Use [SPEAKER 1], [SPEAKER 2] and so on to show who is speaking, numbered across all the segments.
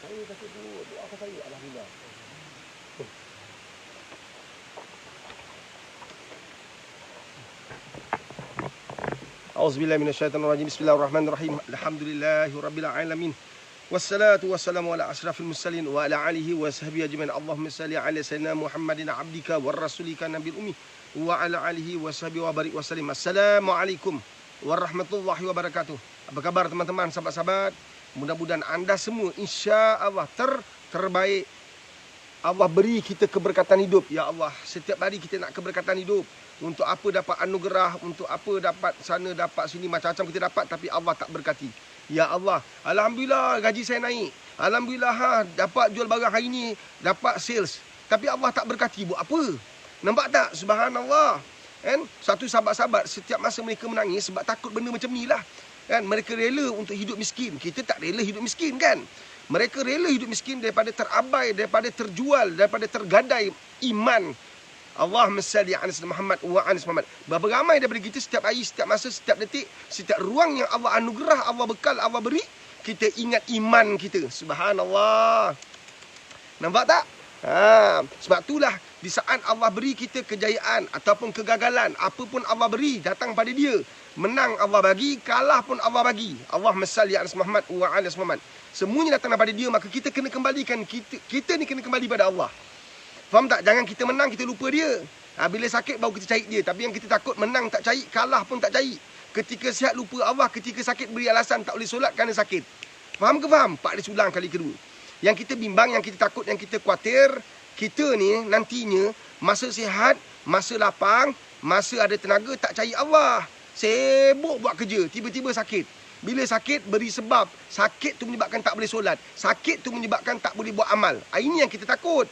[SPEAKER 1] Saya takut dulu, doakan saya. Alhamdulillah. Auzubillahi minasyaitonirrajim. Bismillahirrahmanirrahim. Alhamdulillahirabbil alamin. Wassalatu wassalamu ala asyrafil mursalin wa ala alihi wa sahbihi ajmain. Allahumma salli ala sayyidina Muhammadin abdika war rasulika nabil ummi wa ala alihi wa sahbihi wa barik wa sallim. Assalamualaikum warahmatullahi wabarakatuh. Apa kabar teman-teman, sahabat-sahabat? Mudah-mudahan anda semua insya-Allah terbaik. Allah beri kita keberkatan hidup. Ya Allah, setiap hari kita nak keberkatan hidup. Untuk apa dapat anugerah, untuk apa dapat sana, dapat sini, macam-macam kita dapat, tapi Allah tak berkati. Ya Allah, alhamdulillah gaji saya naik. Alhamdulillah dapat jual barang hari ni, dapat sales. Tapi Allah tak berkati. Buat apa? Nampak tak? Subhanallah. Kan? Satu sahabat-sahabat setiap masa mereka menangis sebab takut benda macam ni lah. Kan? Mereka rela untuk hidup miskin. Kita tak rela hidup miskin kan? Mereka rela hidup miskin daripada terabai, daripada terjual, daripada tergadai iman. Allahumma salli ala sayyidina Muhammad wa ala Muhammad. Berapa ramai daripada kita setiap hari, setiap masa, setiap detik, setiap ruang yang Allah anugerah, Allah bekal, Allah beri, kita ingat iman kita. Subhanallah. Nampak tak? Sebab itulah di saat Allah beri kita kejayaan ataupun kegagalan, apa pun Allah beri datang pada dia. Menang Allah bagi, kalah pun Allah bagi. Allahumma salli ala sayyidina Muhammad wa ala Muhammad. Semuanya datang daripada dia, maka kita kena kembalikan, kita ni kena kembali pada Allah. Faham tak? Jangan kita menang, kita lupa dia. Bila sakit baru kita cari dia. Tapi yang kita takut menang tak cari, kalah pun tak cari. Ketika sihat lupa Allah, ketika sakit beri alasan tak boleh solat kerana sakit. Faham ke faham? Pak dia ulang kali kedua. Yang kita bimbang, yang kita takut, yang kita khawatir, kita ni nantinya masa sihat, masa lapang, masa ada tenaga tak cari Allah. Sibuk buat kerja, tiba-tiba sakit. Bila sakit beri sebab, sakit tu menyebabkan tak boleh solat. Sakit tu menyebabkan tak boleh buat amal. Ini yang kita takut.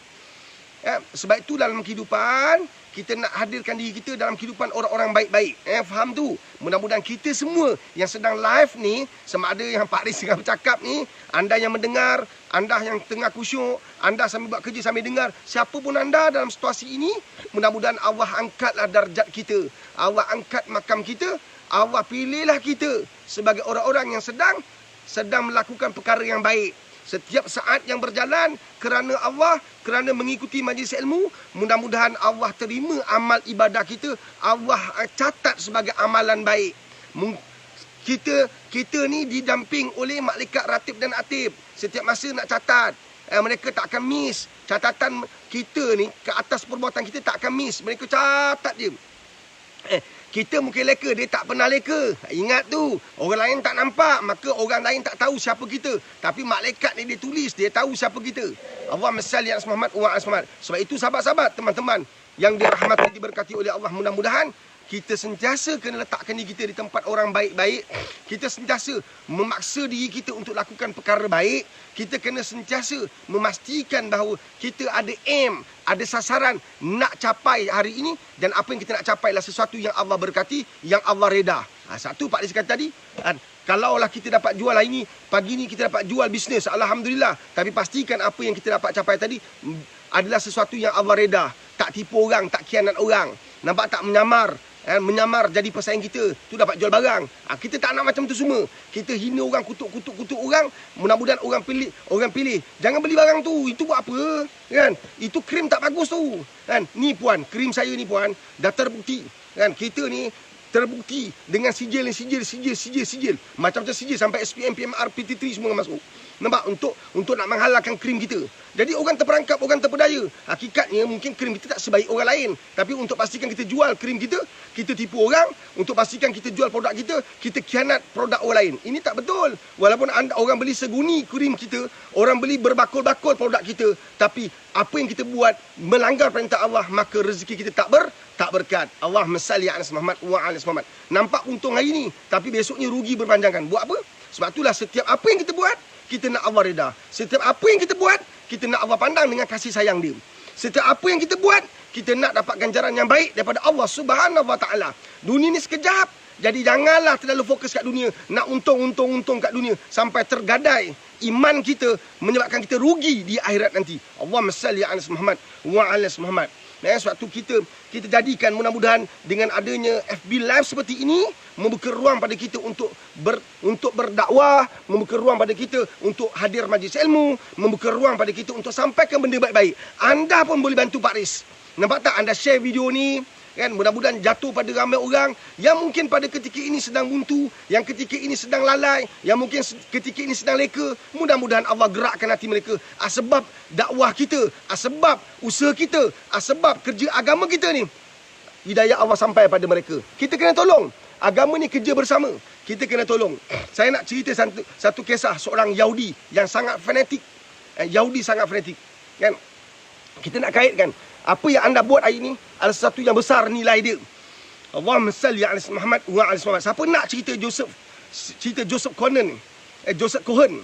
[SPEAKER 1] Sebab itu dalam kehidupan kita nak hadirkan diri kita dalam kehidupan orang-orang baik-baik. Faham tu? Mudah-mudahan kita semua yang sedang live ni, sama ada yang Pak Riz tengah bercakap ni, anda yang mendengar, anda yang tengah kusyuk, anda sambil buat kerja sambil dengar, siapa pun anda dalam situasi ini, mudah-mudahan Allah angkatlah darjat kita. Allah angkat makam kita. Allah pilihlah kita sebagai orang-orang yang sedang melakukan perkara yang baik. Setiap saat yang berjalan kerana Allah, kerana mengikuti majlis ilmu, mudah-mudahan Allah terima amal ibadah kita. Allah catat sebagai amalan baik. Kita ni didamping oleh malaikat ratib dan atib. Setiap masa nak catat. Mereka tak akan miss. Catatan kita ni ke atas perbuatan kita tak akan miss. Mereka catat je. Kita mungkin leka, dia tak pernah leka. Ingat tu, orang lain tak nampak, maka orang lain tak tahu siapa kita. Tapi malaikat ni dia tulis, dia tahu siapa kita. Allahumma salli ala Muhammad wa ala Muhammad. Sebab itu sahabat-sahabat, teman-teman yang dirahmati, diberkati oleh Allah, mudah-mudahan kita sentiasa kena letakkan diri kita di tempat orang baik-baik. Kita sentiasa memaksa diri kita untuk lakukan perkara baik. Kita kena sentiasa memastikan bahawa kita ada aim, ada sasaran nak capai hari ini. Dan apa yang kita nak capai adalah sesuatu yang Allah berkati, yang Allah reda. Satu Pak Riz kata tadi, kalaulah kita dapat jual hari ini, pagi ni kita dapat jual bisnes, Alhamdulillah. Tapi pastikan apa yang kita dapat capai tadi adalah sesuatu yang Allah reda. Tak tipu orang, tak khianat orang. Nampak tak? Menyamar jadi pesaing kita, tu dapat jual barang. Kita tak nak macam tu semua. Kita hina orang, kutuk orang. Mudah-mudahan orang pilih. Jangan beli barang tu. Itu buat apa? Kan? Itu krim tak bagus tu. Kan? Ni puan, krim saya ni puan dah terbukti. Kan? Kita ni terbukti dengan sijil. Macam-macam sijil sampai SPM, PMR, PT3 semua masuk. Nampak? Untuk nak menghalalkan krim kita. Jadi orang terperangkap, orang terpedaya. Hakikatnya mungkin krim kita tak sebaik orang lain. Tapi untuk pastikan kita jual krim kita, kita tipu orang. Untuk pastikan kita jual produk kita khianat produk orang lain. Ini tak betul. Walaupun orang beli seguni krim kita, orang beli berbakul-bakul produk kita, tapi apa yang kita buat melanggar perintah Allah, maka rezeki kita tak berkat. Allahumma salli ala Muhammad wa ala Muhammad. Nampak untung hari ni, tapi besoknya rugi berpanjangan. Buat apa? Sebab itulah setiap apa yang kita buat, kita nak Allah reda. Setiap apa yang kita buat, kita nak Allah pandang dengan kasih sayang dia. Setiap apa yang kita buat, kita nak dapat ganjaran yang baik daripada Allah Subhanahu Wa Taala. Dunia ni sekejap. Jadi janganlah terlalu fokus kat dunia. Nak untung kat dunia sampai tergadai iman kita, menyebabkan kita rugi di akhirat nanti. Allahumma salli ala Muhammad wa ala Muhammad. Sebab tu kita jadikan mudah-mudahan dengan adanya FB Live seperti ini, membuka ruang pada kita untuk berdakwah, membuka ruang pada kita untuk hadir majlis ilmu, membuka ruang pada kita untuk sampaikan benda baik-baik. Anda pun boleh bantu Pak Riz. Nampak tak? Anda share video ni, kan, mudah-mudahan jatuh pada ramai orang yang mungkin pada ketika ini sedang buntu, yang ketika ini sedang lalai, yang mungkin ketika ini sedang leka. Mudah-mudahan Allah gerakkan hati mereka. Sebab dakwah kita, sebab usaha kita, sebab kerja agama kita ni, hidayah Allah sampai pada mereka. Kita kena tolong. Agama ni kerja bersama. Kita kena tolong. Saya nak cerita satu kisah seorang Yahudi yang sangat fanatik. Yahudi sangat fanatik, kan? Kita nak kaitkan apa yang anda buat hari ini adalah sesuatu yang besar nilai dia. Allahumma salli ala Muhammad wa ala Muhammad. Siapa nak cerita Joseph Cohen, Joseph Cohen,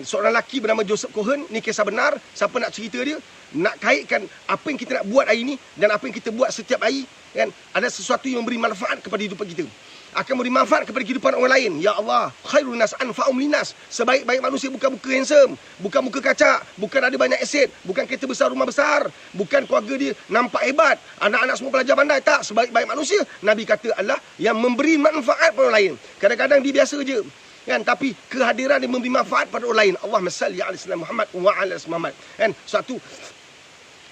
[SPEAKER 1] seorang lelaki bernama Joseph Cohen, ni kisah benar. Siapa nak cerita dia, nak kaitkan apa yang kita nak buat hari ini dan apa yang kita buat setiap hari, kan, ada sesuatu yang memberi manfaat kepada hidupan kita, akan memberi manfaat kepada kehidupan orang lain. Ya Allah, khairun nas anfa'um linas. Sebaik-baik manusia bukan muka handsome, bukan muka kacak, bukan ada banyak aset, bukan kereta besar, rumah besar, bukan keluarga dia nampak hebat, anak-anak semua pelajar pandai. Tak, sebaik-baik manusia, Nabi kata, Allah yang memberi manfaat pada orang lain. Kadang-kadang dia biasa je, kan, tapi kehadiran dia memberi manfaat pada orang lain. Allahumma salli ala Muhammad wa ala Muhammad. Kan, suatu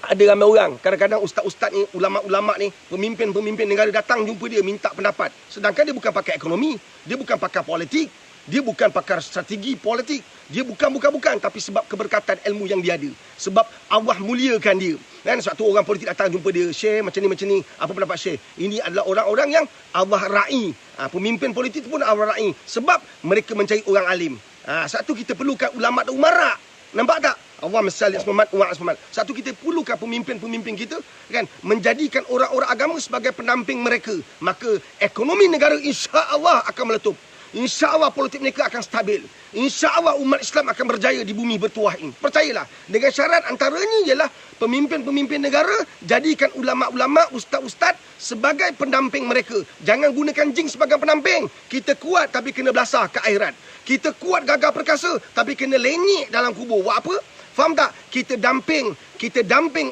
[SPEAKER 1] ada ramai orang, kadang-kadang ustaz-ustaz ni, ulama-ulama ni, pemimpin-pemimpin negara datang jumpa dia minta pendapat. Sedangkan dia bukan pakar ekonomi, dia bukan pakar politik, dia bukan pakar strategi politik, dia bukan. Tapi sebab keberkatan ilmu yang dia ada, sebab Allah muliakan dia. Dan suatu orang politik datang jumpa dia, share macam ni, apa pendapat share? Ini adalah orang-orang yang Allah ra'i. Pemimpin politik pun Allah ra'i, sebab mereka mencari orang alim. Satu kita perlukan ulama dan umara. Nampak tak? Allahumma salli ala Muhammad wa ala Muhammad. Satu kita perlukan pemimpin-pemimpin kita, kan, menjadikan orang-orang agama sebagai pendamping mereka. Maka ekonomi negara insya-Allah akan meletup. InsyaAllah politik mereka akan stabil. InsyaAllah umat Islam akan berjaya di bumi bertuah ini. Percayalah. Dengan syarat antaranya ialah pemimpin-pemimpin negara jadikan ulama-ulama, ustaz-ustaz sebagai pendamping mereka. Jangan gunakan jin sebagai pendamping. Kita kuat tapi kena belasah ke akhirat. Kita kuat gagah perkasa tapi kena lenyek dalam kubur. Buat apa? Faham tak? Kita damping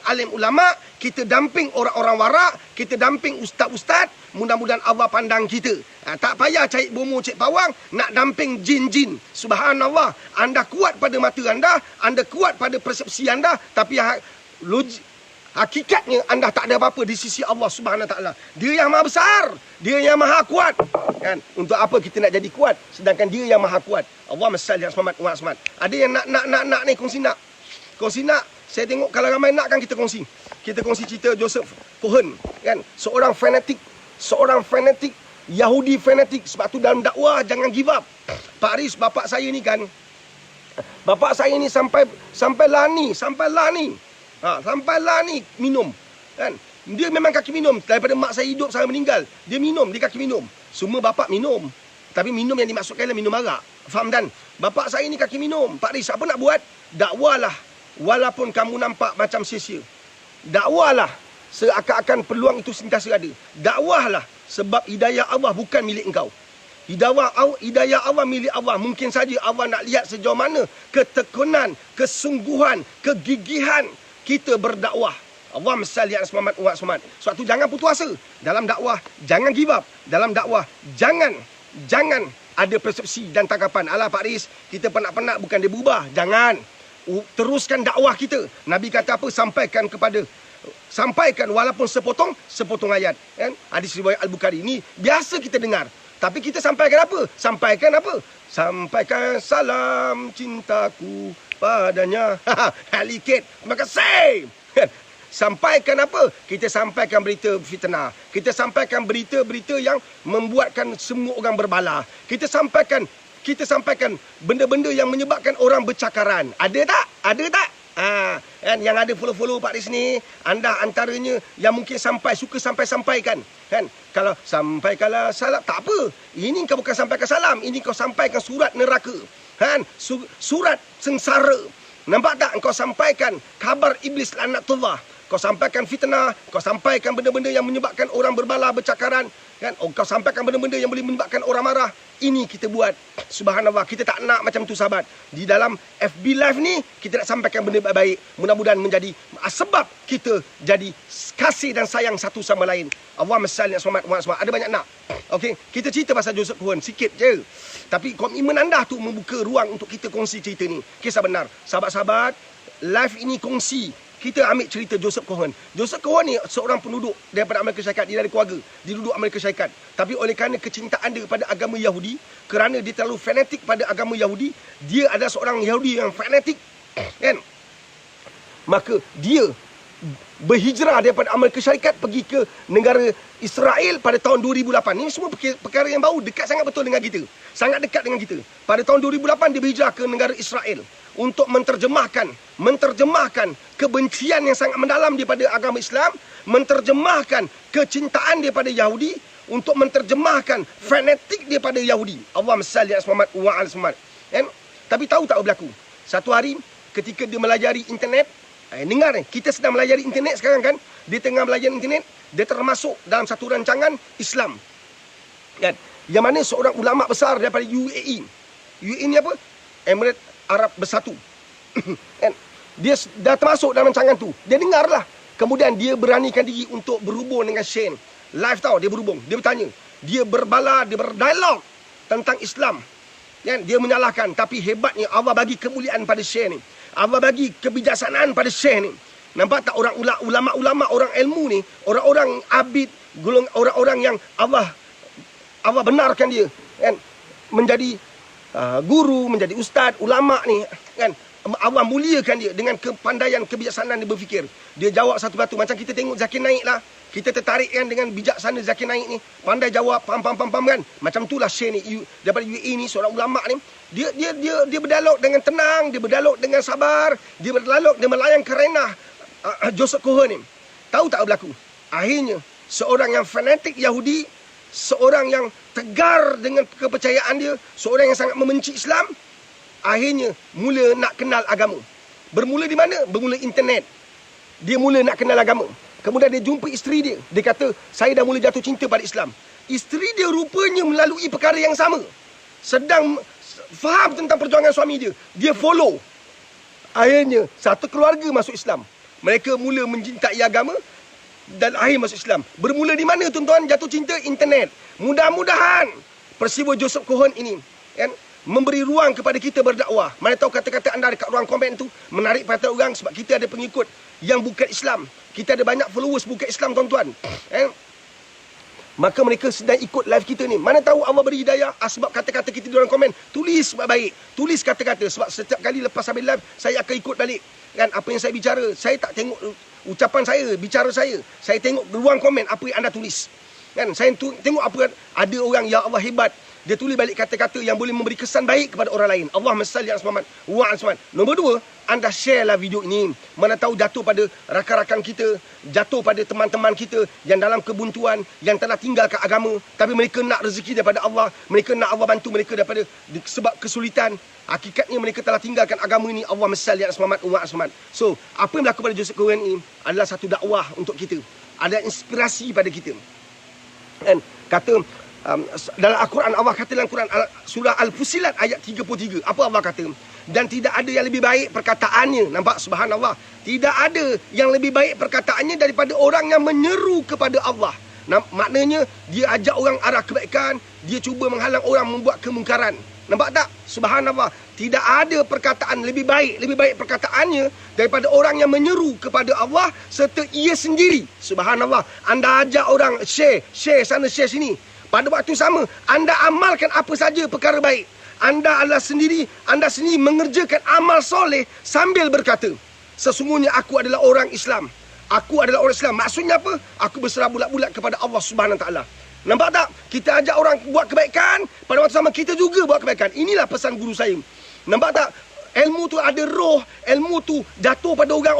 [SPEAKER 1] alim ulama, kita damping orang-orang warak, kita damping ustaz-ustaz. Mudah-mudahan Allah pandang kita. Tak payah cari bomo cek pawang nak damping jin-jin. Subhanallah. Anda kuat pada mata anda kuat pada persepsi anda, tapi hakikatnya anda tak ada apa-apa di sisi Allah Subhanahu Wa Taala. Dia yang maha besar, dia yang maha kuat. Kan? Untuk apa kita nak jadi kuat sedangkan dia yang maha kuat? Allahumma salli ala Muhammad wa ala Muhammad. Ada yang nak ni kongsi nak. Saya tengok kalau ramai nak kan kita kongsi. Kita kongsi cerita Joseph Cohen, kan? Seorang fanatik Yahudi fanatik. Sebab tu dalam dakwah jangan give up. Pak Riz, bapak saya ni kan, bapak saya ni sampai lani minum, kan? Dia memang kaki minum. Daripada mak saya hidup sampai meninggal, dia kaki minum. Semua bapak minum, tapi minum yang dimaksudkan adalah minum arak. Faham kan? Bapak saya ni kaki minum. Pak Riz, apa nak buat? Dakwalah. Walaupun kamu nampak macam sia-sia, dakwahlah seakan-akan peluang itu sentiasa ada. Dakwahlah sebab hidayah Allah bukan milik engkau. Hidayah Allah milik Allah. Mungkin saja Allah nak lihat sejauh mana ketekunan, kesungguhan, kegigihan kita berdakwah. Allahumma salli ala Muhammad wa ala Muhammad. Sebab tu jangan putus asa dalam dakwah, jangan give up dalam dakwah, jangan ada persepsi dan tanggapan, alah Pak Riz, kita penat-penat bukan dia berubah. Jangan. Teruskan dakwah kita. Nabi kata apa? Sampaikan walaupun sepotong ayat, kan? Hadis riwayat Al-Bukhari. Ini biasa kita dengar, tapi kita sampaikan apa? Sampaikan salam cintaku padanya. Halikit. Terima kasih. Sampaikan apa? Kita sampaikan berita fitnah. Kita sampaikan berita-berita yang membuatkan semua orang berbala. Kita sampaikan benda-benda yang menyebabkan orang bercakaran. Ada tak? Kan, yang ada follow Pak Riz ni, anda antaranya yang mungkin suka sampaikan, kan? Kalau sampaikanlah salam, tak apa. Ini kau bukan sampaikan salam, ini kau sampaikan surat neraka, kan? Surat sengsara. Nampak tak? Kau sampaikan khabar iblis laknatullah. Kau sampaikan fitnah, kau sampaikan benda-benda yang menyebabkan orang berbala, bercakaran. Kan? Oh, kau sampaikan benda-benda yang boleh menyebabkan orang marah. Ini kita buat. Subhanallah, kita tak nak macam tu sahabat. Di dalam FB Live ni, kita nak sampaikan benda baik. Mudah-mudahan menjadi sebab kita jadi kasih dan sayang satu sama lain. Allahumma salli ala Muhammad. Ada banyak nak. Okey, kita cerita pasal Joseph Cohen sikit je. Tapi komitmen anda tu membuka ruang untuk kita kongsi cerita ni. Kisah benar. Sahabat-sahabat, live ini kongsi. Kita ambil cerita Joseph Cohen. Joseph Cohen ni seorang penduduk daripada Amerika Syarikat. Dia dari keluarga. Dia duduk Amerika Syarikat. Tapi oleh kerana kecintaan dia kepada agama Yahudi, kerana dia terlalu fanatik pada agama Yahudi, dia adalah seorang Yahudi yang fanatik. Kan? Maka dia berhijrah daripada Amerika Syarikat pergi ke negara Israel pada tahun 2008. Ini semua perkara yang baru, dekat sangat betul dengan kita. Sangat dekat dengan kita. Pada tahun 2008 dia berhijrah ke negara Israel untuk menterjemahkan kebencian yang sangat mendalam daripada agama Islam, menterjemahkan kecintaan daripada Yahudi, untuk menterjemahkan fanatik daripada Yahudi. Allahumma salli ala Muhammad wa ala Muhammad. Tapi tahu tak apa berlaku? Satu hari ketika dia melajari internet, dengar ni, kita sedang melajari internet sekarang kan, dia tengah belajar internet, dia termasuk dalam satu rancangan Islam. Kan? Yang mana seorang ulama besar daripada UAE. UAE ni apa? Emirat Arab Bersatu. Kan? Dia dah termasuk dalam rancangan tu. Dia dengarlah. Kemudian dia beranikan diri untuk berhubung dengan Shane. Live tau, dia berhubung. Dia bertanya. Dia berbala, dia berdialog tentang Islam. Kan? Dia menyalahkan. Tapi hebatnya Allah bagi kemuliaan pada Shane ni. Allah bagi kebijaksanaan pada Shane ni. Nampak tak orang ulama-ulama, orang ilmu ni, orang-orang abid, orang-orang yang Allah benarkan dia, kan? Menjadi guru, menjadi ustaz, ulama ni, kan? Allah muliakan dia dengan kepandaian, kebijaksanaan dia berfikir. Dia jawab satu batu. Macam kita tengok Zakir Naik lah. Kita tertarik kan dengan bijaksana Zakir Naik ni. Pandai jawab, pam kan. Macam itulah Syekh ni daripada UAE ni, seorang ulama ni. Dia berdialog dengan tenang, dia berdialog dengan sabar, dia berdialog, dia melayan kerenah Joseph Cohen ni. Tahu tak apa berlaku? Akhirnya seorang yang fanatik Yahudi, seorang yang tegar dengan kepercayaan dia, seorang yang sangat membenci Islam, akhirnya mula nak kenal agama. Bermula di mana? Bermula internet. Dia mula nak kenal agama. Kemudian dia jumpa isteri dia. Dia kata, saya dah mula jatuh cinta pada Islam. Isteri dia rupanya melalui perkara yang sama. Sedang faham tentang perjuangan suami dia. Dia follow. Akhirnya satu keluarga masuk Islam. Mereka mula mencintai agama dan akhir masuk Islam. Bermula di mana tuan-tuan? Jatuh cinta internet. Mudah-mudahan peristiwa Joseph Cohen ini, kan, memberi ruang kepada kita berdakwah. Mana tahu kata-kata anda dekat ruang komen tu menarik perhatian orang, sebab kita ada pengikut yang bukan Islam. Kita ada banyak followers bukan Islam, tuan-tuan. Maka mereka sedang ikut live kita ni. Mana tahu Allah beri hidayah. Sebab kata-kata kita di dalam komen, tulis baik. Tulis kata-kata. Sebab setiap kali lepas habis live, saya akan ikut balik. Kan, apa yang saya bicara, saya tak tengok ucapan saya, bicara saya. Saya tengok ruang komen apa yang anda tulis. Kan, saya tengok apa ada orang, ya Allah hebat. Dia tulis balik kata-kata yang boleh memberi kesan baik kepada orang lain. Allahumma salli ala Muhammad wa ala Muhammad. Nombor 2, anda share lah video ini. Mana tahu jatuh pada rakan-rakan kita, jatuh pada teman-teman kita yang dalam kebuntuan, yang telah tinggalkan agama, tapi mereka nak rezeki daripada Allah, mereka nak Allah bantu mereka daripada sebab kesulitan. Hakikatnya mereka telah tinggalkan agama ini. Allahumma salli ala Muhammad wa ala Muhammad. So, apa yang berlaku pada Joseph Cohen ini adalah satu dakwah untuk kita. Ada inspirasi pada kita. Dan kata dalam Al-Quran, Allah kata dalam Quran surah Al-Fusilat ayat 33, apa Allah kata? Dan tidak ada yang lebih baik perkataannya. Nampak? Subhanallah. Tidak ada yang lebih baik perkataannya daripada orang yang menyeru kepada Allah. Maknanya dia ajak orang arah kebaikan, dia cuba menghalang orang membuat kemungkaran. Nampak tak? Subhanallah. Tidak ada perkataan lebih baik perkataannya daripada orang yang menyeru kepada Allah serta ia sendiri. Subhanallah. Anda ajak orang share sana, share sini. Pada waktu sama, anda amalkan apa saja perkara baik. Anda sendiri mengerjakan amal soleh sambil berkata, sesungguhnya aku adalah orang Islam. Aku adalah orang Islam. Maksudnya apa? Aku berserah bulat-bulat kepada Allah Subhanahu Wa Taala. Nampak tak? Kita ajak orang buat kebaikan, pada waktu sama kita juga buat kebaikan. Inilah pesan guru saya. Nampak tak? Ilmu tu ada roh, ilmu tu jatuh pada orang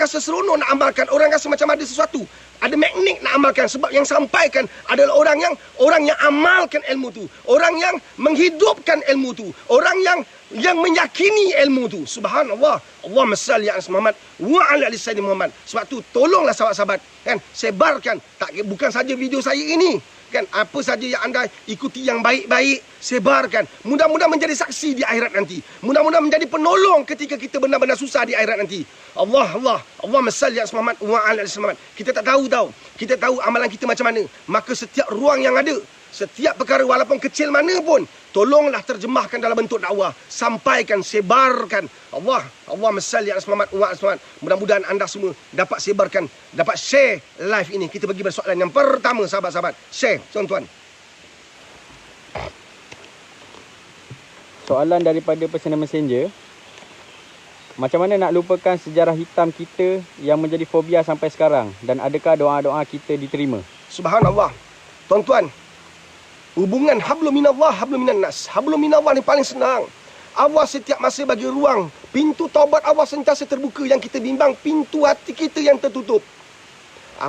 [SPEAKER 1] rasa seronok nak amalkan, orang rasa macam ada sesuatu, ada magnet nak amalkan, sebab yang sampaikan adalah orang yang amalkan ilmu tu, orang yang menghidupkan ilmu tu, orang yang meyakini ilmu tu. Subhanallah. Allahumma salli ala Muhammad wa ala ali Muhammad. Sebab tu tolonglah sahabat-sahabat, kan, sebarkan, bukan saja video saya ini, Kan apa saja yang anda ikuti yang baik-baik, sebarkan. Mudah-mudahan menjadi saksi di akhirat nanti. Mudah-mudahan menjadi penolong ketika kita benar-benar susah di akhirat nanti. Allahumma salli ala Muhammad wa ala ali Muhammad. Kita tak tahu tahu. Kita tahu amalan kita macam mana. Maka setiap ruang yang ada, setiap perkara walaupun kecil mana pun, tolonglah terjemahkan dalam bentuk dakwah. Sampaikan, sebarkan. Allahumma salli ala Muhammad wa ala Muhammad. Mudah-mudahan anda semua dapat sebarkan, dapat share live ini. Kita pergi pada soalan yang pertama, sahabat-sahabat. Share, tuan-tuan.
[SPEAKER 2] Soalan daripada personal messenger. Macam mana nak lupakan sejarah hitam kita yang menjadi fobia sampai sekarang? Dan adakah doa-doa kita diterima?
[SPEAKER 1] Subhanallah. Tuan-tuan, hubungan hablum minallah, hablum minan nas. Hablum minallah ni paling senang. Allah setiap masa bagi ruang. Pintu taubat Allah sentiasa terbuka. Yang kita bimbang, pintu hati kita yang tertutup.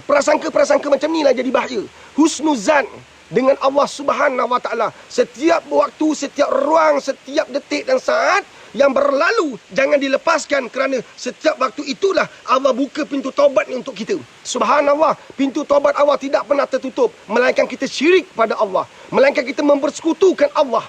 [SPEAKER 1] Prasangka-prasangka macam ni lah jadi bahaya. Husnuzan dengan Allah Subhanahu Wa Taala. Setiap waktu, setiap ruang, setiap detik dan saat yang berlalu, jangan dilepaskan, kerana setiap waktu itulah Allah buka pintu taubat ni untuk kita. Subhanallah, pintu taubat Allah tidak pernah tertutup, melainkan kita syirik pada Allah, melainkan kita mempersekutukan Allah.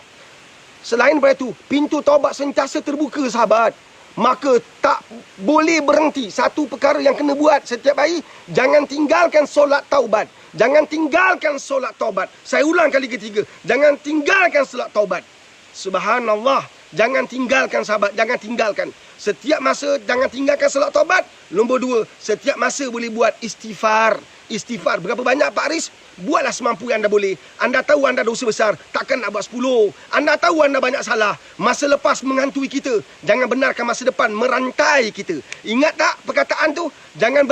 [SPEAKER 1] Selain daripada itu, pintu taubat sentiasa terbuka, sahabat. Maka tak boleh berhenti. Satu perkara yang kena buat setiap hari, jangan tinggalkan solat taubat. Jangan tinggalkan solat taubat. Saya ulang kali ketiga, jangan tinggalkan solat taubat. Subhanallah, jangan tinggalkan, sahabat, jangan tinggalkan. Setiap masa jangan tinggalkan solat taubat. Nombor dua, setiap masa boleh buat istighfar. Istighfar berapa banyak Pak Aris? Buatlah semampu yang anda boleh. Anda tahu anda dosa besar, takkan nak buat 10. Anda tahu anda banyak salah. Masa lepas menghantui kita. Jangan benarkan masa depan merantai kita. Ingat tak perkataan tu? Jangan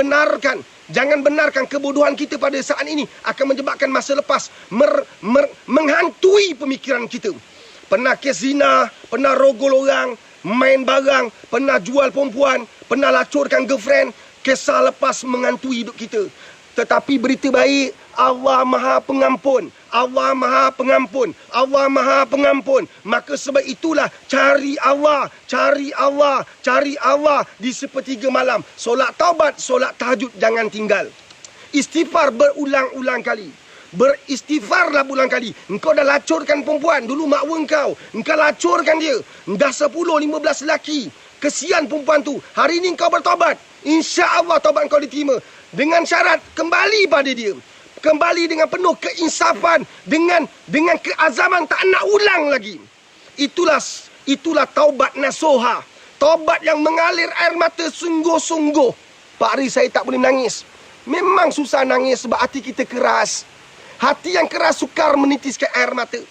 [SPEAKER 1] benarkan kebodohan kita pada saat ini akan menyebabkan masa lepas menghantui pemikiran kita. Pernah kes zina, pernah rogol orang, main barang, pernah jual perempuan, pernah lacurkan girlfriend. Kisah lepas menghantui hidup kita. Tetapi berita baik, Allah Maha Pengampun. Allah Maha Pengampun. Allah Maha Pengampun. Maka sebab itulah cari Allah, cari Allah, cari Allah di sepertiga malam. Solat taubat, solat tahajud jangan tinggal. Istighfar berulang-ulang kali. Beristighfarlah berulang kali. Engkau dah lacurkan perempuan, dulu makwa engkau lacurkan dia. Dah 10-15 lelaki. Kesian perempuan tu. Hari ini engkau bertaubat. InsyaAllah taubat engkau diterima. Dengan syarat kembali pada dia. Kembali dengan penuh keinsafan. Dengan keazaman tak nak ulang lagi. Itulah taubat nasuha. Taubat yang mengalir air mata sungguh-sungguh. Pak Ari, saya tak boleh menangis. Memang susah nangis sebab hati kita keras. Hati yang keras sukar menitiskan air mata.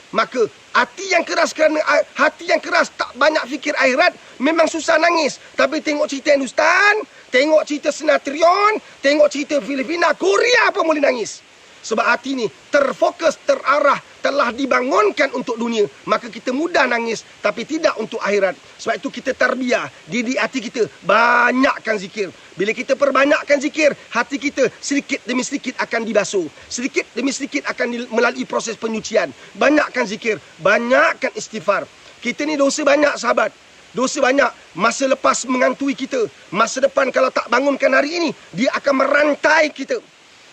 [SPEAKER 1] Maka hati yang keras kerana hati yang keras tak banyak fikir akhirat, memang susah nangis. Tapi tengok cerita Hindustan, tengok cerita sinetron, tengok cerita Filipina, Korea pun boleh nangis. Sebab hati ni terfokus, terarah, telah dibangunkan untuk dunia. Maka kita mudah nangis, tapi tidak untuk akhirat. Sebab itu kita tarbiyah, didik hati kita, banyakkan zikir. Bila kita perbanyakkan zikir, hati kita sedikit demi sedikit akan dibasuh. Sedikit demi sedikit akan melalui proses penyucian. Banyakkan zikir, banyakkan istighfar. Kita ni dosa banyak, sahabat. Dosa banyak. Masa lepas menghantui kita. Masa depan kalau tak bangunkan hari ini, dia akan merantai kita.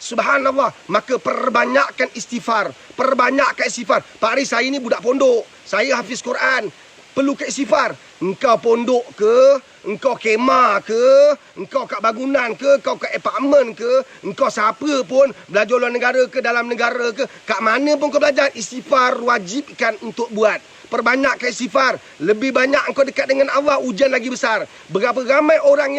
[SPEAKER 1] Subhanallah. Maka perbanyakkan istighfar. Perbanyakkan istighfar. Pak Aris, saya ni budak pondok. Saya hafiz Quran. Perlu ke istighfar. Engkau pondok ke? Engkau kemah ke? Engkau kat bangunan ke? Engkau kat apartmen ke? Engkau siapa pun. Belajar luar negara ke? Dalam negara ke? Kat mana pun kau belajar. Istighfar wajibkan untuk buat. Perbanyakkan istighfar. Lebih banyak engkau dekat dengan Allah, ujian lagi besar. Berapa ramai orang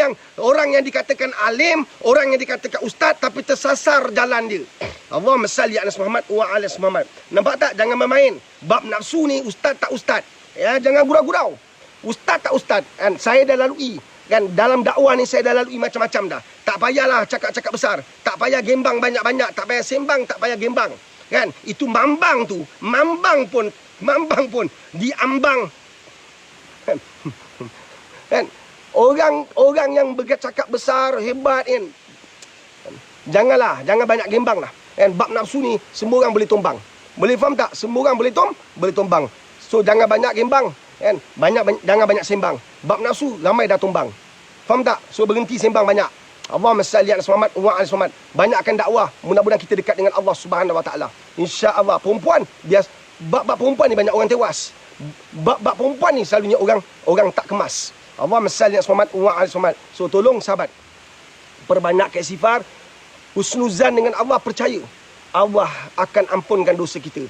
[SPEAKER 1] yang dikatakan alim, orang yang dikatakan ustaz, tapi tersasar jalan dia. Allahumma salli ala Muhammad wa ala Muhammad. Nampak tak? Jangan main-main. Bab nafsu ni ustaz tak ustaz. Ya, jangan gurau-gurau. Ustaz tak ustaz. Kan saya dah lalui. Kan dalam dakwah ni saya dah lalui macam-macam dah. Tak payahlah cakap-cakap besar. Tak payah gembang banyak-banyak. Tak payah sembang, tak payah gembang. Kan? Itu mambang tu. Mambang pun diambang. Kan? Orang yang bercakap besar, hebat kan. Jangan banyak gembang lah. Kan? Bab nafsu ni semua orang boleh tumbang. Boleh faham tak? Semua orang boleh tumbang. So jangan banyak gembang, kan? Jangan banyak sembang. Bab nafsu ramai dah tumbang. Faham tak? So berhenti sembang banyak. Allahumma salli ala Muhammad wa ala Muhammad. Banyakkan dakwah, mudah-mudahan kita dekat dengan Allah Subhanahu wa taala. Insya-Allah. Perempuan dia bab perempuan ni banyak orang tewas. Bab perempuan ni selalunya orang tak kemas. Allahumma salli ala Muhammad wa ala Muhammad. So tolong sahabat, perbanyak istighfar, husnuzan dengan Allah, percaya Allah akan ampunkan dosa kita.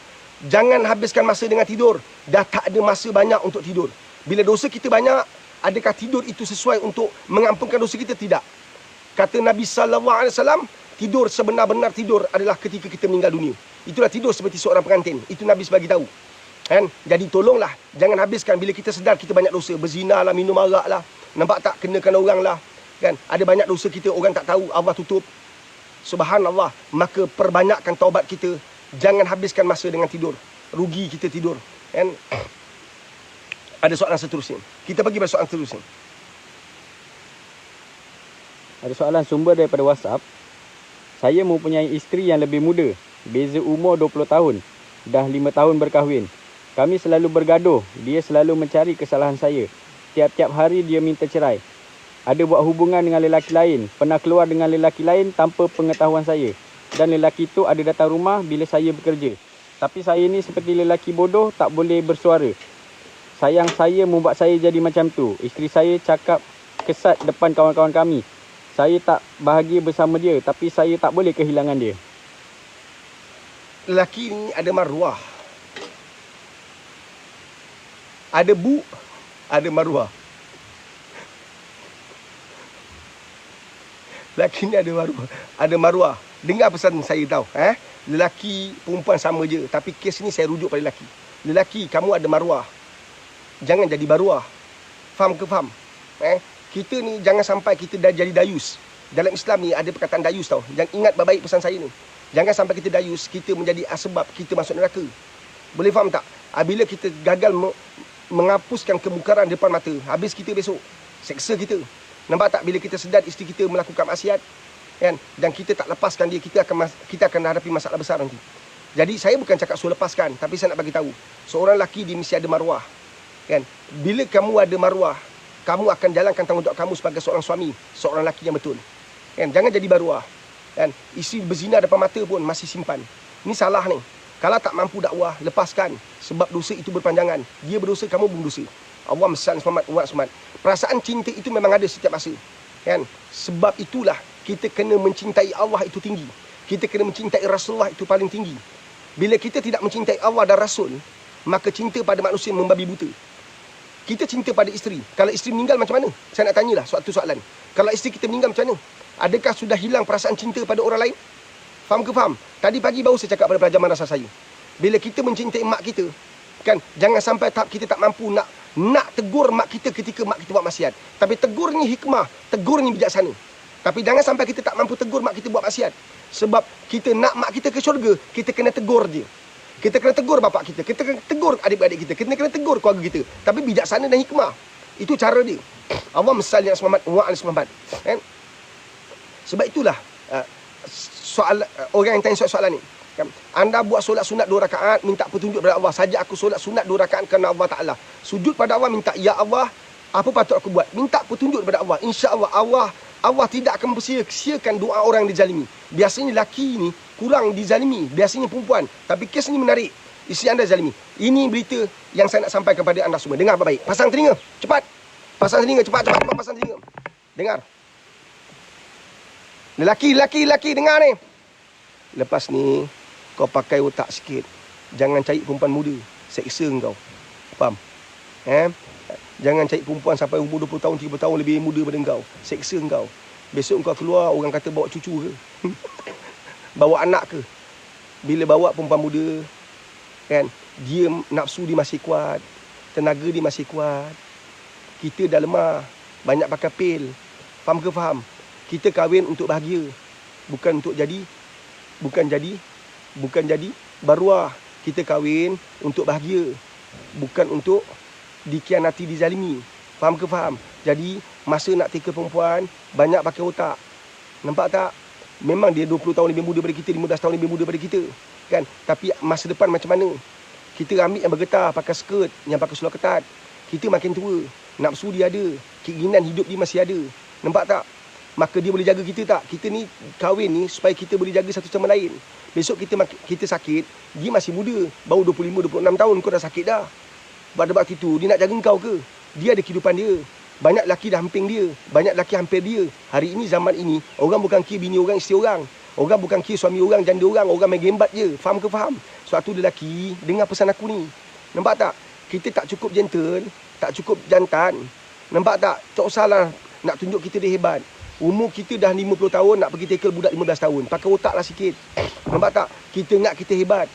[SPEAKER 1] Jangan habiskan masa dengan tidur. Dah tak ada masa banyak untuk tidur. Bila dosa kita banyak, adakah tidur itu sesuai untuk mengampunkan dosa kita? Tidak. Kata Nabi SAW, tidur sebenar-benar tidur adalah ketika kita meninggal dunia. Itulah tidur seperti seorang pengantin. Itu Nabi bagi tahu. Kan? Jadi tolonglah, jangan habiskan bila kita sedar kita banyak dosa. Berzina lah, minum arak lah. Nampak tak? Kenakan orang lah. Kan? Ada banyak dosa kita, orang tak tahu, Allah tutup. Subhanallah. Maka perbanyakkan taubat kita. Jangan habiskan masa dengan tidur. Rugi kita tidur. Kan? Ada soalan seterusnya. Kita pergi pada soalan seterusnya.
[SPEAKER 2] Ada soalan sumber daripada WhatsApp. Saya mempunyai isteri yang lebih muda. Beza umur 20 tahun. Dah 5 tahun berkahwin. Kami selalu bergaduh. Dia selalu mencari kesalahan saya. Tiap-tiap hari dia minta cerai. Ada buat hubungan dengan lelaki lain. Pernah keluar dengan lelaki lain tanpa pengetahuan saya. Dan lelaki itu ada datang rumah bila saya bekerja. Tapi saya ni seperti lelaki bodoh, tak boleh bersuara. Sayang saya membuat saya jadi macam tu. Isteri saya cakap kesat depan kawan-kawan kami. Saya tak bahagia bersama dia, tapi saya tak boleh kehilangan dia.
[SPEAKER 1] Lelaki ni ada maruah. Ada bu, ada maruah. Lelaki ni ada maruah. Ada maruah. Dengar pesan saya tahu. Lelaki, perempuan sama je. Tapi kes ni saya rujuk pada lelaki. Lelaki, kamu ada maruah. Jangan jadi baruah. Faham ke faham? Kita ni jangan sampai kita dah jadi dayus. Dalam Islam ni ada perkataan dayus tau. Jangan ingat baik-baik pesan saya ni. Jangan sampai kita dayus, kita menjadi asbab kita masuk neraka. Boleh faham tak? Bila kita gagal menghapuskan kemungkaran depan mata, habis kita besok seksa kita. Nampak tak? Bila kita sedar isteri kita melakukan maksiat, kan, dan kita tak lepaskan dia, kita akan hadapi masalah besar nanti. Jadi saya bukan cakap suruh lepaskan, tapi saya nak bagi tahu, seorang lelaki dia mesti ada maruah. Kan? Bila kamu ada maruah, kamu akan jalankan tanggungjawab kamu sebagai seorang suami, seorang lelaki yang betul. Kan? Jangan jadi baruah. Kan? Isteri berzina depan mata pun masih simpan. Ini salah ni. Kalau tak mampu dakwah, lepaskan. Sebab dosa itu berpanjangan. Dia berdosa, kamu pun berdosa. Allah selamat wa selamat. Perasaan cinta itu memang ada setiap masa. Kan? Sebab itulah kita kena mencintai Allah itu tinggi. Kita kena mencintai Rasulullah itu paling tinggi. Bila kita tidak mencintai Allah dan Rasul, maka cinta pada manusia membabi buta. Kita cinta pada isteri. Kalau isteri meninggal macam mana? Saya nak tanyalah suatu soalan. Kalau isteri kita meninggal macam mana? Adakah sudah hilang perasaan cinta pada orang lain? Faham ke faham? Tadi pagi baru saya cakap pada pelajar madrasah saya. Bila kita mencintai mak kita, kan, jangan sampai kita tak mampu nak tegur mak kita ketika mak kita buat maksiat. Tapi tegurnya hikmah, tegurnya bijaksana. Tapi jangan sampai kita tak mampu tegur mak kita buat maksiat. Sebab kita nak mak kita ke syurga, kita kena tegur dia. Kita kena tegur bapak kita, kita kena tegur adik-adik kita, kita kena tegur keluarga kita. Tapi bijaksana dan hikmah. Itu cara dia. Allah salli ala Muhammad wa ala Muhammad. Kan? Sebab itulah orang yang tanya soalan ni. Kan? Anda buat solat sunat 2 rakaat, minta petunjuk daripada Allah. Saja aku solat sunat 2 rakaat kerana Allah Ta'ala. Sujud pada Allah, minta, ya Allah, apa patut aku buat? Minta petunjuk daripada Allah. InsyaAllah Allah tidak akan sia-siakan doa orang yang dizalimi. Biasanya lelaki ni kurang dizalimi. Biasanya perempuan. Tapi kes ni menarik. Isteri anda zalimi. Ini berita yang saya nak sampaikan kepada anda semua. Dengar baik-baik. Pasang telinga. Cepat. Pasang telinga. Cepat. Pasang telinga. Dengar. Lelaki. Dengar ni. Lepas ni, kau pakai otak sikit. Jangan cari perempuan muda. Seksa kau. Faham? Jangan cari perempuan sampai umur 20 tahun, 30 tahun lebih muda daripada kau. Seksa kau. Besok kau keluar, orang kata bawa cucu ke? Bawa anak ke? Bila bawa perempuan muda, kan, dia nafsu dia masih kuat. Tenaga dia masih kuat. Kita dah lemah. Banyak pakai pil. Faham ke faham? Kita kahwin untuk bahagia. Bukan jadi baruah. Kita kahwin untuk bahagia. Bukan untuk dikhianati, dizalimi. Faham ke faham? Jadi masa nak teka perempuan, banyak pakai otak. Nampak tak? Memang dia 20 tahun lebih muda daripada kita, 15 tahun lebih muda daripada kita, kan? Tapi masa depan macam mana? Kita ambil yang bergetah, pakai skirt, yang pakai seluar ketat. Kita makin tua, nafsu dia ada, keinginan hidup dia masih ada. Nampak tak? maka dia boleh jaga kita tak? Kita ni kahwin ni supaya kita boleh jaga satu sama lain. Besok kita sakit, dia masih muda, baru 25, 26 tahun, kau dah sakit dah. Pada waktu itu, dia nak jaga kau ke? Dia ada kehidupan dia. Banyak lelaki dah hampir dia. Banyak lelaki hampir dia. Hari ini, zaman ini, orang bukan kira bini orang, isteri orang. Orang bukan kira suami orang, janda orang. Orang main gembat je. Faham ke faham? Suatu lelaki, dengar pesan aku ni. Nampak tak? Kita tak cukup gentle, tak cukup jantan. Nampak tak? Tak usahlah nak tunjuk kita dia hebat. Umur kita dah 50 tahun, nak pergi tackle budak 15 tahun. Pakai otak lah sikit. Nampak tak? Kita ingat kita hebat.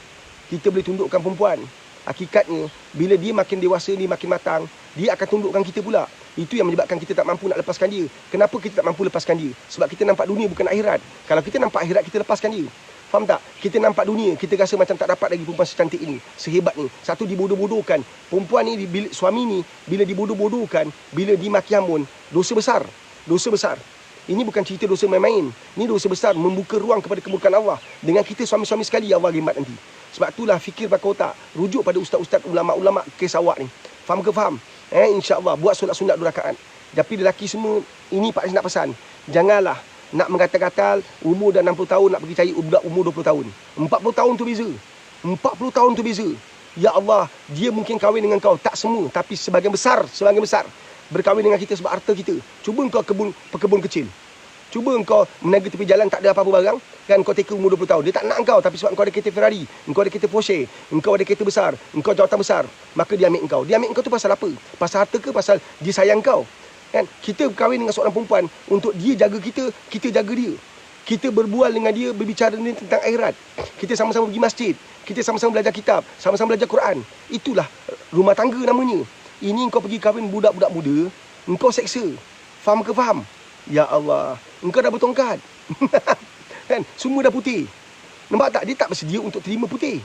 [SPEAKER 1] Kita boleh tundukkan perempuan. Hakikatnya, bila dia makin dewasa ni, makin matang, dia akan tundukkan kita pula. Itu yang menyebabkan kita tak mampu nak lepaskan dia. Kenapa kita tak mampu lepaskan dia? Sebab kita nampak dunia bukan akhirat. Kalau kita nampak akhirat, kita lepaskan dia. Faham tak? Kita nampak dunia, kita rasa macam tak dapat lagi perempuan secantik ini, sehebat ni. Satu, dibodoh-bodohkan. Perempuan ni, suami ni, bila dibodoh-bodohkan, bila dimaki hamun, dosa besar. Dosa besar. Ini bukan cerita dosa main-main. Ini dosa besar, membuka ruang kepada kemurkaan Allah. Dengan kita suami-suami sekali, Allah rimat nanti. Sebab itulah fikir pakai otak. Rujuk pada ustaz-ustaz, ulama-ulama kes awak ni. Faham ke faham? InsyaAllah, buat solat sunat 2 rakaat. Tapi lelaki semua, ini Pak Is nak pesan. Janganlah nak menggatal-gatal, umur dah 60 tahun nak pergi cari budak umur 20 tahun. 40 tahun tu beza. 40 tahun tu beza. Ya Allah, dia mungkin kahwin dengan kau. Tak semua, tapi sebahagian besar berkahwin dengan kita sebab harta kita. Cuba engkau pekebun kecil. Cuba engkau meniaga tepi jalan, tak ada apa-apa barang, kan kau take umur 20 tahun. Dia tak nak engkau, tapi sebab engkau ada kereta Ferrari, engkau ada kereta Porsche, engkau ada kereta besar, engkau jawatan besar, maka dia ambil engkau. Dia ambil engkau tu pasal apa? Pasal harta ke? Pasal dia sayang kau? Kan? Kita berkahwin dengan seorang perempuan untuk dia jaga kita, kita jaga dia. Kita berbual dengan dia, berbicara dengan dia tentang akhirat. Kita sama-sama pergi masjid, kita sama-sama belajar kitab, sama-sama belajar Quran. Itulah rumah tangga namanya. Ini engkau pergi kahwin budak-budak muda, engkau seksa. Faham ke faham? Ya Allah, engkau dah bertongkat. Kan? Semua dah putih. Nampak tak? Dia tak bersedia untuk terima putih.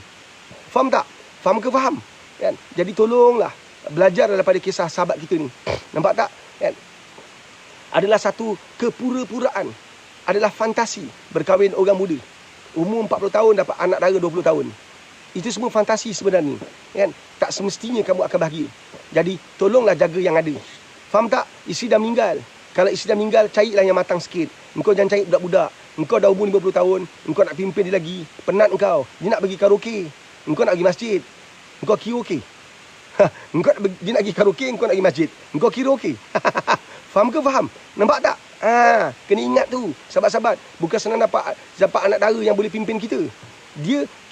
[SPEAKER 1] Faham tak? Faham ke faham? Kan? Jadi tolonglah belajar daripada kisah sahabat kita ni. Nampak tak? Kan? Adalah satu kepura-puraan. Adalah fantasi berkahwin orang muda. Umur 40 tahun dapat anak dara 20 tahun. Itu semua fantasi sebenarnya. Kan? Tak semestinya kamu akan bahagia. Jadi tolonglah jaga yang ada. Faham tak? Isteri dah meninggal. Kalau isteri dah meninggal, carilah yang matang sikit. Engkau jangan cari budak-budak. Engkau dah umur 50 tahun, engkau nak pimpin dia lagi. Penat engkau. Dia nak pergi karaoke. Engkau nak pergi masjid. Engkau kira okey. Dia nak pergi karaoke, engkau nak pergi masjid. Engkau kira okey. Faham ke faham? Nampak tak? Kena ingat tu. Sahabat-sahabat, bukan senang dapat anak dara yang boleh pimpin kita.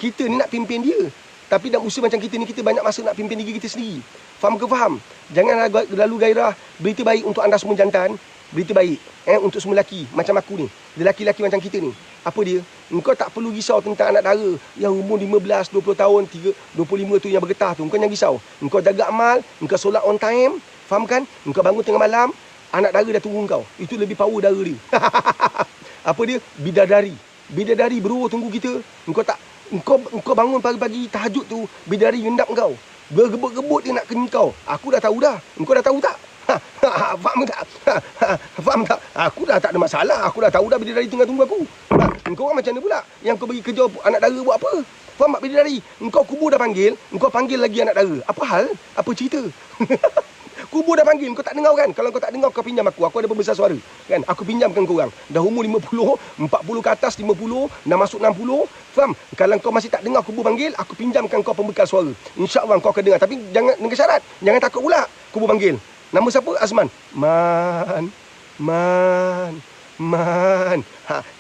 [SPEAKER 1] Kita ni nak pimpin dia. Tapi dalam usia macam kita ni, kita banyak masa nak pimpin diri kita sendiri. Faham ke faham? Jangan lalu gairah. Berita baik untuk anda semua jantan. Berita baik untuk semua lelaki macam aku ni. Lelaki-lelaki macam kita ni. Apa dia? Engkau tak perlu risau tentang anak dara yang umur 15, 20 tahun, 25 tu yang bergetah tu. Engkau jangan risau. Engkau jaga amal, engkau solat on time. Faham kan? Engkau bangun tengah malam, anak dara dah tunggu engkau. Itu lebih power dara dia. Apa dia? Bidadari. Bidadari bro tunggu kita. Engkau bangun pagi-pagi tahajud tu, bidadari gendap engkau. Bergebut-gebut dia nak ke engkau. Aku dah tahu dah. Engkau dah tahu tak? Faham tak? Faham tak? Aku dah tak ada masalah. Aku dah tahu dah bidadari tengah tunggu aku. Engkau orang macam mana pula? Yang kau pergi kerja anak dara buat apa? Faham tak bidadari? Engkau kubur dah panggil, engkau panggil lagi anak dara. Apa hal? Apa cerita? Kubur dah panggil, kau tak dengar kan? Kalau kau tak dengar, kau pinjam aku. Aku ada pembesar suara. Kan? Aku pinjamkan kau orang. Dah umur 50, 40 ke atas, 50, dah masuk 60. Faham? Kalau kau masih tak dengar kubur panggil, aku pinjamkan kau pembekal suara. InsyaAllah kau akan dengar. Tapi jangan dengan syarat. Jangan takut pula kubur panggil. Nama siapa? Azman. Man.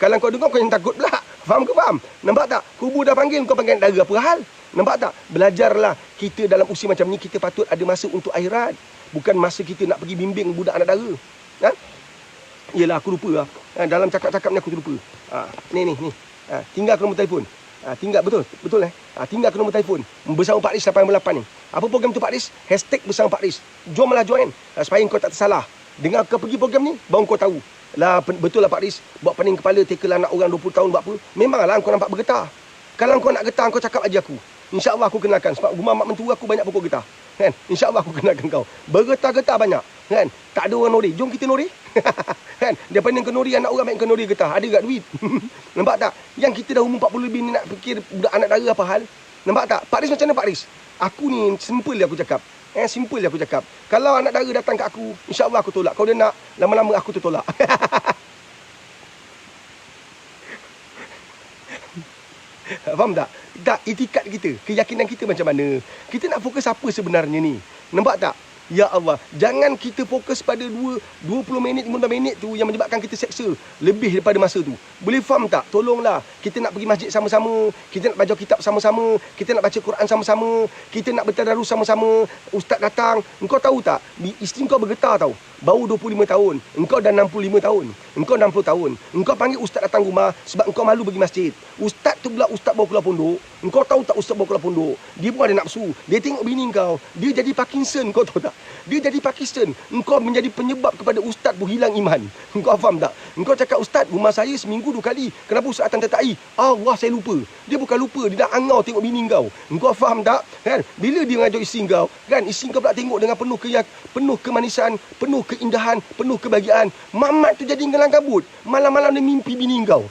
[SPEAKER 1] Kalau kau dengar, kau yang takut pula. Faham ke faham? Nampak tak? Kubur dah panggil, kau panggil dara. Apa hal? Nampak tak? Belajarlah. Kita dalam usia macam ni, kita patut ada masa untuk akhirat. Bukan masa kita nak pergi bimbing budak anak dara. Yelah, aku lupa lah. Dalam cakap-cakap ni aku terlupa. Ni. Tinggal ke nombor telefon. Tinggal, betul? Tinggal ke nombor telefon. Bersama Pak Riz 88 ni. Apa program tu Pak Riz? Hashtag bersama Pak Riz. Jomlah join. Supaya kau tak tersalah. Dengar kau pergi program ni, baru kau tahu. Betul lah Pak Riz. Buat pening kepala, tackle anak orang 20 tahun buat apa. Memanglah kau nampak bergetar. Kalau kau nak getar, kau cakap aja aku. InsyaAllah aku kenalkan. Sebab rumah mak mentua aku banyak pokok getah. Kan? InsyaAllah aku kenalkan kau. Bergetar-getar banyak. Kan? Tak ada orang nori. Jom kita nori. Kan? Dia pening ke nori, anak orang main ke nori getah. Ada tak duit? Nampak tak? Yang kita dah umur 40 lebih ni nak fikir budak anak dara apa hal? Nampak tak? Pak Riz macam mana Pak Riz? Aku ni simple dia aku cakap. Simple dia aku cakap. Kalau anak dara datang kat aku, InsyaAllah aku tolak. Kalau dia nak, lama-lama aku tertolak. Faham tak? Tak, itikad kita, keyakinan kita macam mana? Kita nak fokus apa sebenarnya ni? Nampak tak? Ya Allah, jangan kita fokus pada 20 minit, 15 minit tu yang menyebabkan kita seksa lebih daripada masa tu. Boleh faham tak? Tolonglah. Kita nak pergi masjid sama-sama, kita nak baca kitab sama-sama, kita nak baca Quran sama-sama, kita nak bertadarus sama-sama. Ustaz datang, engkau tahu tak? Isteri kau bergetar tau. Baru 25 tahun, engkau dah 65 tahun, engkau 60 tahun. Engkau panggil ustaz datang rumah sebab engkau malu pergi masjid. Ustaz tu pula ustaz bawa keluar pondok. Engkau tahu tak ustaz bawa keluar pondok? Dia pun ada nafsu. Dia tengok bini kau, dia jadi Parkinson, kau tahu tak? Dia jadi Parkinson. Engkau menjadi penyebab kepada ustaz pun hilang iman. Engkau faham tak? Engkau cakap, ustaz, rumah saya seminggu 2 kali. Kenapa ustaz datang tak air? Allah, saya lupa. Dia bukan lupa, dia dah angau tengok bini kau. Engkau faham tak? Kan? Bila dia mengajar isteri kau, kan? Isteri kau pula tengok dengan penuh kemanisan, penuh keindahan, penuh kebahagiaan. Mamat tu jadi gelang kabut. Malam-malam dia mimpi bini kau.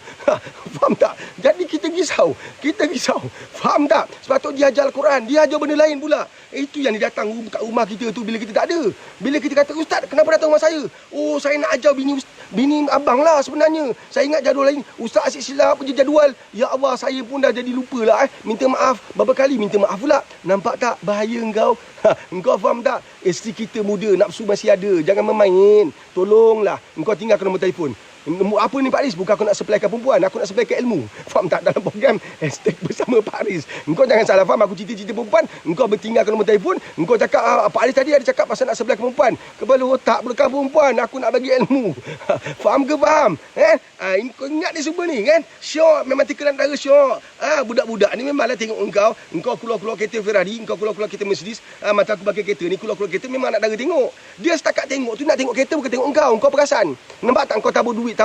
[SPEAKER 1] Faham tak? Jadi kita risau. Kita risau. Faham tak? Sebab tu dia ajar Al-Quran. Dia ajar benda lain pula. Itu yang dia datang kat rumah kita tu bila kita tak ada. Bila kita kata, ustaz, kenapa datang rumah saya? Oh, saya nak ajar bini abang lah sebenarnya. Saya ingat jadual lain. Ustaz asyik silap je jadual. Ya Allah, saya pun dah jadi lupa lah. Minta maaf. Berapa kali minta maaf pula. Nampak tak bahaya engkau? Engkau faham tak? Isteri kita muda, nafsu masih ada. Jangan bermain. Tolonglah. Engkau tinggalkan nombor telefon. Apa ni Pak Riz? Bukan aku nak supplykan perempuan, aku nak supplykan ilmu. Faham tak? Dalam program hashtag bersama Pak Riz. Engkau jangan salah faham aku cerita-cerita perempuan. Engkau bertinggalkan nombor telefon. Engkau cakap, Pak Riz tadi ada cakap pasal nak supplykan perempuan. Kepala otak belakang perempuan, aku nak bagi ilmu. Faham ke faham? Kau ingat ni semua ni kan? Syok, memang tekanan darah syok. Budak-budak ni memanglah tengok engkau keluar-keluar kereta Ferrari, engkau keluar-keluar kereta Mercedes. Mata aku pakai kereta ni, keluar-keluar kereta memang nak darah tengok. Dia setakat tengok tu nak tengok kereta bukan tengok engkau. Engkau perasan. Nampak tak? Engkau tabur duit,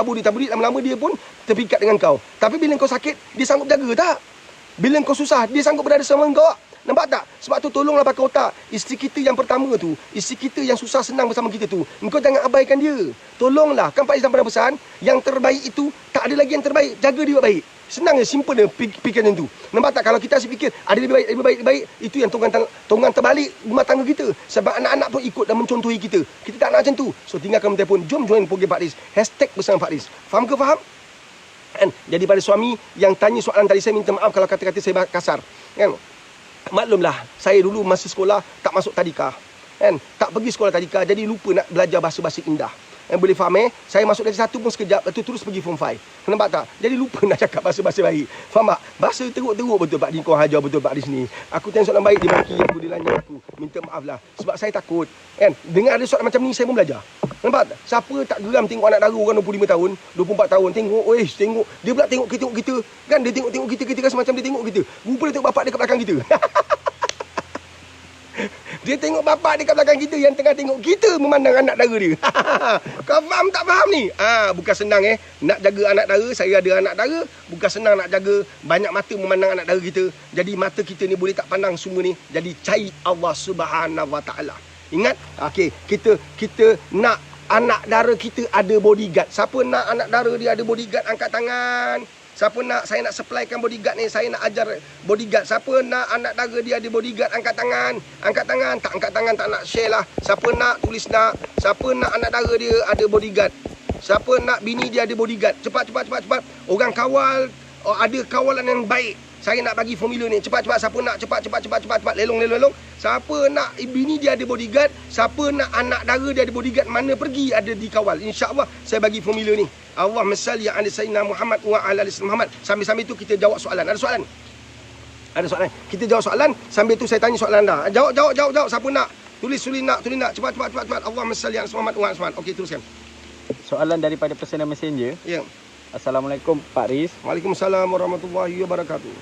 [SPEAKER 1] lama-lama dia pun terpikat dengan kau. Tapi bila kau sakit, dia sanggup jaga tak? Bila kau susah, dia sanggup berada sama kau. Nampak tak? Sebab tu tolonglah pakai otak. Isteri kita yang pertama tu, isteri kita yang susah senang bersama kita tu, engkau jangan abaikan dia. Tolonglah. Kan Pak Islam pernah pesan, yang terbaik itu tak ada lagi yang terbaik. Jaga dia baik. Senang je, simple dia fikiran tu. Nampak tak? Kalau kita asyik fikir ada lebih baik, itu yang tonggang terbalik rumah tangga kita. Sebab anak-anak pun ikut dan mencontohi kita. Kita tak nak macam tu. So tinggalkan nombor telefon. Jom join program Pak Riz. Hashtag bersama Pak Riz. Faham ke faham? Kan? Jadi pada suami yang tanya soalan tadi, saya minta maaf kalau kata-kata saya kasar. Kan? Maklumlah, saya dulu masa sekolah tak masuk tadika. Kan? Tak pergi sekolah tadika, jadi lupa nak belajar bahasa-bahasa indah. Boleh faham Saya masuk dari 1 pun sekejap, lepas tu terus pergi form 5. Nampak tak? Jadi lupa nak cakap bahasa-bahasa baik. Faham tak? Bahasa teruk-teruk betul Pak Din, kau hajar betul Pak di sini. Aku tengok soalan baik, dia maki aku, dia lanyap aku. Minta maaf lah. Sebab saya takut. Kan? Dengar ada soalan macam ni, saya pun belajar. Nampak tak? Siapa tak geram tengok anak dara orang 25 tahun, 24 tahun, tengok, tengok. Dia pula tengok kita. Kan? Dia tengok kita rasa macam dia tengok kita. Rupa dia tengok bapak dia kat belakang kita. Dia tengok bapak dekat belakang kita yang tengah tengok kita memandang anak dara dia. Kau faham tak faham ni? Bukan senang nak jaga anak dara. Saya ada anak dara. Bukan senang nak jaga banyak mata memandang anak dara kita. Jadi mata kita ni boleh tak pandang semua ni. Jadi cari Allah Subhanahu Wa Taala. Ingat? Okey, kita nak anak dara kita ada bodyguard. Siapa nak anak dara dia ada bodyguard, angkat tangan. Siapa nak saya nak supplykan bodyguard ni, saya nak ajar bodyguard. Siapa nak anak dara dia ada bodyguard, angkat tangan. Angkat tangan, tak angkat tangan tak nak share lah. Siapa nak tulis nak. Siapa nak anak dara dia ada bodyguard. Siapa nak bini dia ada bodyguard. Cepat. Orang kawal, ada kawalan yang baik. Saya nak bagi formula ni. Cepat. Siapa nak cepat. Lelong. Siapa nak bini dia ada bodyguard, siapa nak anak dara dia ada bodyguard, mana pergi ada dikawal. InsyaAllah saya bagi formula ni. Allahumma salli ala sayyidina Muhammad wa ala ali Muhammad. Sambil-sambil tu kita jawab soalan. Ada soalan? Ada soalan. Kita jawab soalan, sambil tu saya tanya soalan anda. Jawab. Siapa nak? Tulis nak. Cepat. Allahumma salli ala Muhammad wa ala Muhammad. Okey, teruskan.
[SPEAKER 2] Soalan daripada personal messenger.
[SPEAKER 1] Ya.
[SPEAKER 2] Assalamualaikum Pak Riz.
[SPEAKER 1] Waalaikumsalam warahmatullahi wabarakatuh.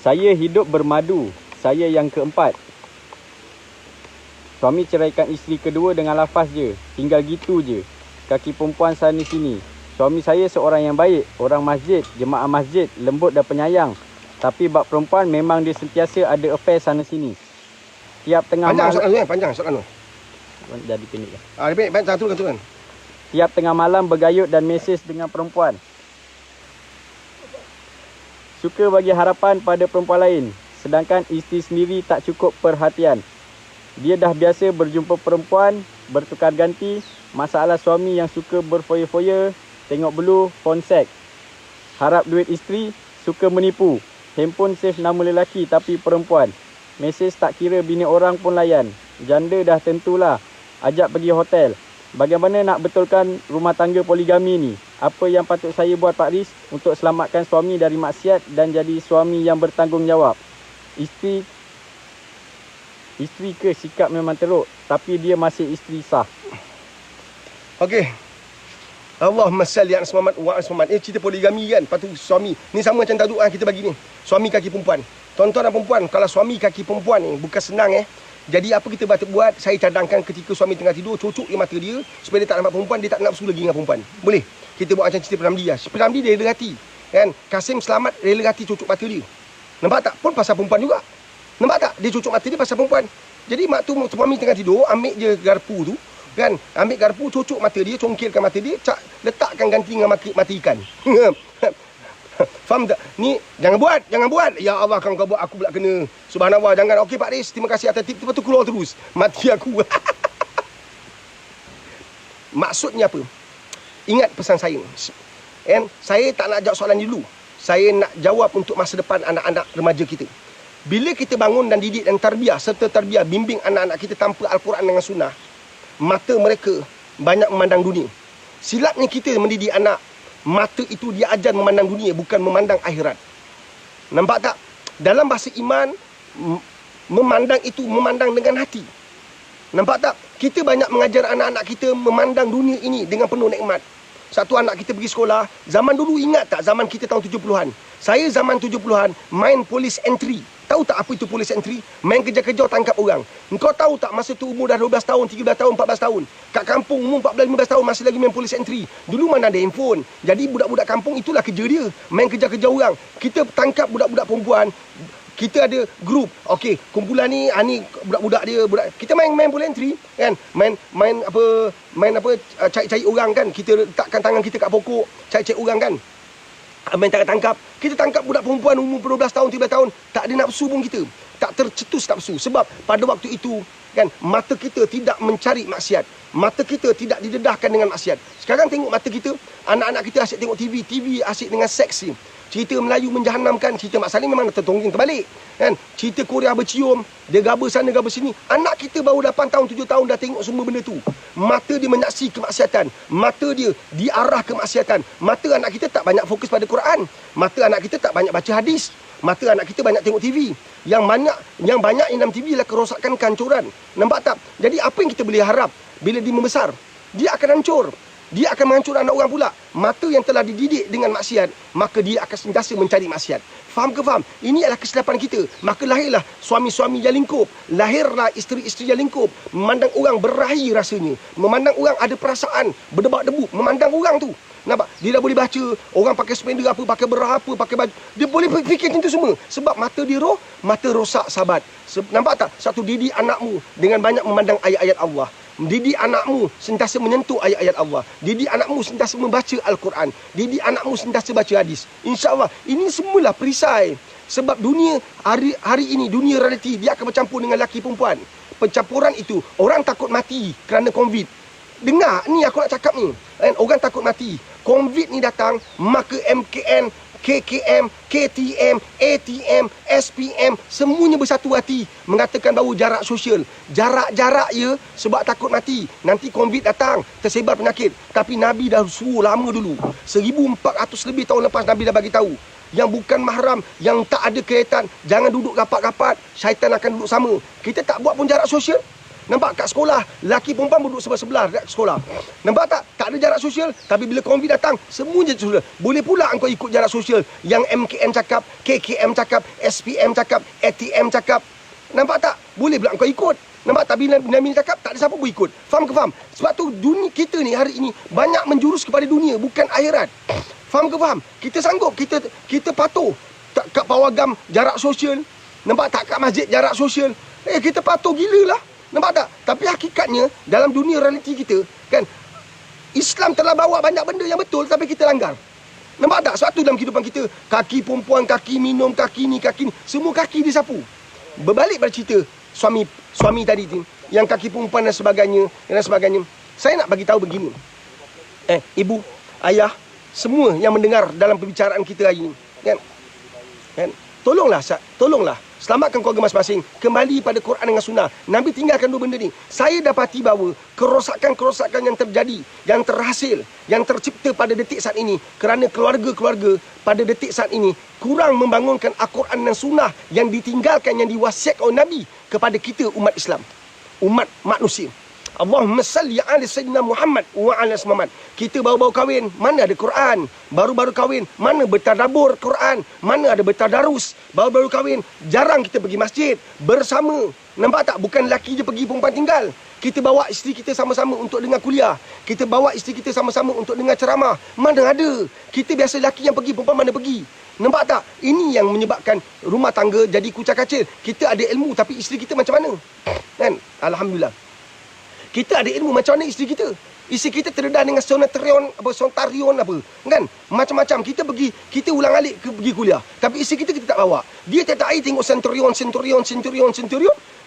[SPEAKER 2] Saya hidup bermadu. Saya yang keempat. Suami ceraikan isteri kedua dengan lafaz je. Tinggal gitu je. Kaki perempuan sana sini. Suami saya seorang yang baik. Orang masjid, jemaah masjid, lembut dan penyayang. Tapi bab perempuan memang dia sentiasa ada affair sana sini. Tiap tengah malam...
[SPEAKER 1] Panjang soalan tu.
[SPEAKER 2] Jadi pendek lah.
[SPEAKER 1] Dia pendek, turun.
[SPEAKER 2] Tiap tengah malam bergayut dan mesej dengan perempuan. Suka bagi harapan pada perempuan lain. Sedangkan isteri sendiri tak cukup perhatian. Dia dah biasa berjumpa perempuan, bertukar ganti. Masalah suami yang suka berfoya-foya, tengok belu, phone sex. Harap duit isteri, suka menipu. Handphone save nama lelaki tapi perempuan. Mesej tak kira bini orang pun layan. Janda dah tentulah ajak pergi hotel. Bagaimana nak betulkan rumah tangga poligami ni? Apa yang patut saya buat Pak Riz untuk selamatkan suami dari maksiat dan jadi suami yang bertanggungjawab? Isteri ke sikap memang teruk tapi dia masih isteri sah.
[SPEAKER 1] Okey. Allahumma salli ala Muhammad wa ala Muhammad. Ini cerita poligami kan. Lepas tu suami. Ni sama macam taduk kita bagi ni. Suami kaki perempuan. Tuan-tuan dan perempuan, kalau suami kaki perempuan ni bukan senang Jadi apa kita buat? Saya cadangkan ketika suami tengah tidur, cucuk dia mata dia supaya dia tak nampak perempuan, dia tak nafsu lagi dengan perempuan. Boleh? Kita buat macam cerita Piramli lah. Piramli dia rela hati. Kan? Kasim Selamat rela hati cucuk mata dia. Nampak tak? Pun pasal perempuan juga. Nampak tak? Dia cucuk mata dia pasal perempuan. Jadi mak tu suami tengah tidur, ambil je garpu tu. Kan? Ambil garpu, cucuk mata dia, congkilkan mata dia, letakkan ganti dengan mata ikan. Faham tak? Ni jangan buat. Ya Allah, kalau kau buat aku pula kena. Subhanallah, jangan. Okey Pak Riz, terima kasih atas tip. Lepas tu keluar terus. Mati aku. Maksudnya apa? Ingat pesan saya. Saya tak nak jawab soalan ni dulu. Saya nak jawab untuk masa depan anak-anak remaja kita. Bila kita bangun dan didik dan tarbiyah serta tarbiyah bimbing anak-anak kita tanpa Al-Quran dengan Sunnah, mata mereka banyak memandang dunia. Silapnya kita mendidik anak, mata itu dia ajar memandang dunia, bukan memandang akhirat. Nampak tak? Dalam bahasa iman, memandang itu memandang dengan hati. Nampak tak? Kita banyak mengajar anak-anak kita memandang dunia ini dengan penuh nikmat. Satu anak kita pergi sekolah, zaman dulu ingat tak zaman kita tahun 70-an? Saya zaman 70-an main polis entry. Tahu tak apa itu polis entry? Main kejar-kejar tangkap orang. Engkau tahu tak masa tu umur dah 12 tahun, 13 tahun, 14 tahun. Kat kampung umur 14-15 tahun masih lagi main polis entry. Dulu mana ada handphone. Jadi budak-budak kampung itulah kerja dia. Main kejar-kejar orang. Kita tangkap budak-budak perempuan. Kita ada grup. Okey, kumpulan ni budak-budak dia, kita main bola entry kan. Main apa cari-cari orang kan. Kita letakkan tangan kita kat pokok, cari-cari orang kan. Main tangkap. Kita tangkap budak perempuan umur 12 tahun, 13 tahun, tak ada nafsu pun kita. Tak tercetus nafsu sebab pada waktu itu kan mata kita tidak mencari maksiat. Mata kita tidak didedahkan dengan maksiat. Sekarang tengok mata kita, anak-anak kita asyik tengok TV asyik dengan seks ni. Cerita Melayu menjahanamkan, cerita Mak Salim memang tertongging terbalik. Kan? Cerita Korea bercium, dia gaba sana, gaba sini. Anak kita baru 8 tahun, 7 tahun dah tengok semua benda tu. Mata dia menyaksi kemaksiatan. Mata dia diarah kemaksiatan. Mata anak kita tak banyak fokus pada Quran. Mata anak kita tak banyak baca hadis. Mata anak kita banyak tengok TV. Yang banyak dalam TV ialah kerosakan, kehancuran. Nampak tak? Jadi apa yang kita boleh harap bila dia membesar? Dia akan hancur. Dia akan menghancurkan anak orang pula. Mata yang telah dididik dengan maksiat, maka dia akan sentiasa mencari maksiat. Faham ke faham? Ini adalah kesilapan kita. Maka lahirlah suami-suami yang lingkup. Lahirlah isteri-isteri yang lingkup. Memandang orang berahi rasanya. Memandang orang ada perasaan, berdebar-debu. Memandang orang tu. Nampak? Dia dah boleh baca. Orang pakai spender apa, pakai berah apa, pakai baju. Dia boleh fikir macam tu semua. Sebab mata dia mata rosak sahabat. Nampak tak? Satu, didik anakmu dengan banyak memandang ayat-ayat Allah. Didik anakmu sentiasa menyentuh ayat-ayat Allah. Didik anakmu sentiasa membaca Al-Quran. Didik anakmu sentiasa baca hadis. InsyaAllah, ini semualah perisai. Sebab dunia hari ini, dunia realiti, dia akan bercampur dengan lelaki perempuan. Pencampuran itu, orang takut mati kerana COVID. Dengar, ni aku nak cakap ni. Orang takut mati. COVID ni datang, maka MKN, KKM, KTM, ATM, SPM, semuanya bersatu hati mengatakan bahawa jarak sosial. Jarak-jarak ya sebab takut mati. Nanti COVID datang, tersebar penyakit. Tapi Nabi dah suruh lama dulu. 1400 lebih tahun lepas Nabi dah bagi tahu. Yang bukan mahram, yang tak ada kaitan, jangan duduk rapat-rapat. Syaitan akan duduk sama. Kita tak buat pun jarak sosial. Nampak kat sekolah, lelaki perempuan duduk sebelah-sebelah dekat sekolah. Nampak tak? Tak ada jarak sosial. Tapi bila COVID datang, semua jarak sosial. Boleh pula engkau ikut jarak sosial. Yang MKN cakap, KKM cakap, SPM cakap, ATM cakap. Nampak tak? Boleh pula engkau ikut. Nampak tak? Bila Nabi cakap, tak ada siapa pun ikut. Faham ke faham? Sebab tu dunia kita ni hari ini banyak menjurus kepada dunia, bukan akhirat. Faham ke faham? Kita sanggup, kita patuh. Tak kat pawagam jarak sosial. Nampak tak? Kat masjid jarak sosial. Kita patuh gila lah. Nampak tak? Tapi hakikatnya dalam dunia realiti kita kan, Islam telah bawa banyak benda yang betul tapi kita langgar. Nampak tak? Sebab tu dalam kehidupan kita, kaki perempuan, kaki minum, kaki ni, semua kaki disapu. Berbalik pada cerita suami tadi tu, yang kaki perempuan dan sebagainya. Saya nak bagi tahu begini. Ibu, ayah, semua yang mendengar dalam perbicaraan kita hari ini, kan? Tolonglah. Selamatkan keluarga masing-masing. Kembali pada Quran dengan sunnah. Nabi tinggalkan dua benda ni. Saya dapati bahawa kerosakan-kerosakan yang terjadi, yang terhasil, yang tercipta pada detik saat ini kerana keluarga-keluarga pada detik saat ini kurang membangunkan Al-Quran dan sunnah yang ditinggalkan, yang diwasiatkan oleh Nabi kepada kita umat Islam, umat manusia. Allahumma salli ala Sayyidina Muhammad wa ala Muhammad. Kita baru-baru kahwin, mana ada Quran? Baru-baru kahwin, mana bertadabbur Quran? Mana ada bertadarus? Baru-baru kahwin, jarang kita pergi masjid bersama. Nampak tak? Bukan lelaki je pergi, perempuan tinggal. Kita bawa isteri kita sama-sama untuk dengar kuliah. Kita bawa isteri kita sama-sama untuk dengar ceramah. Mana ada? Kita biasa lelaki yang pergi, perempuan mana pergi? Nampak tak? Ini yang menyebabkan rumah tangga jadi kucak-kacir. Kita ada ilmu tapi isteri kita macam mana? Kan? Alhamdulillah. Kita ada ilmu macam mana isteri kita. Isteri kita terdedah dengan sonatarion apa. Kan? Macam-macam. Kita ulang alik pergi kuliah. Tapi isteri kita tak bawa. Dia tiap-tiap hari tengok centurion.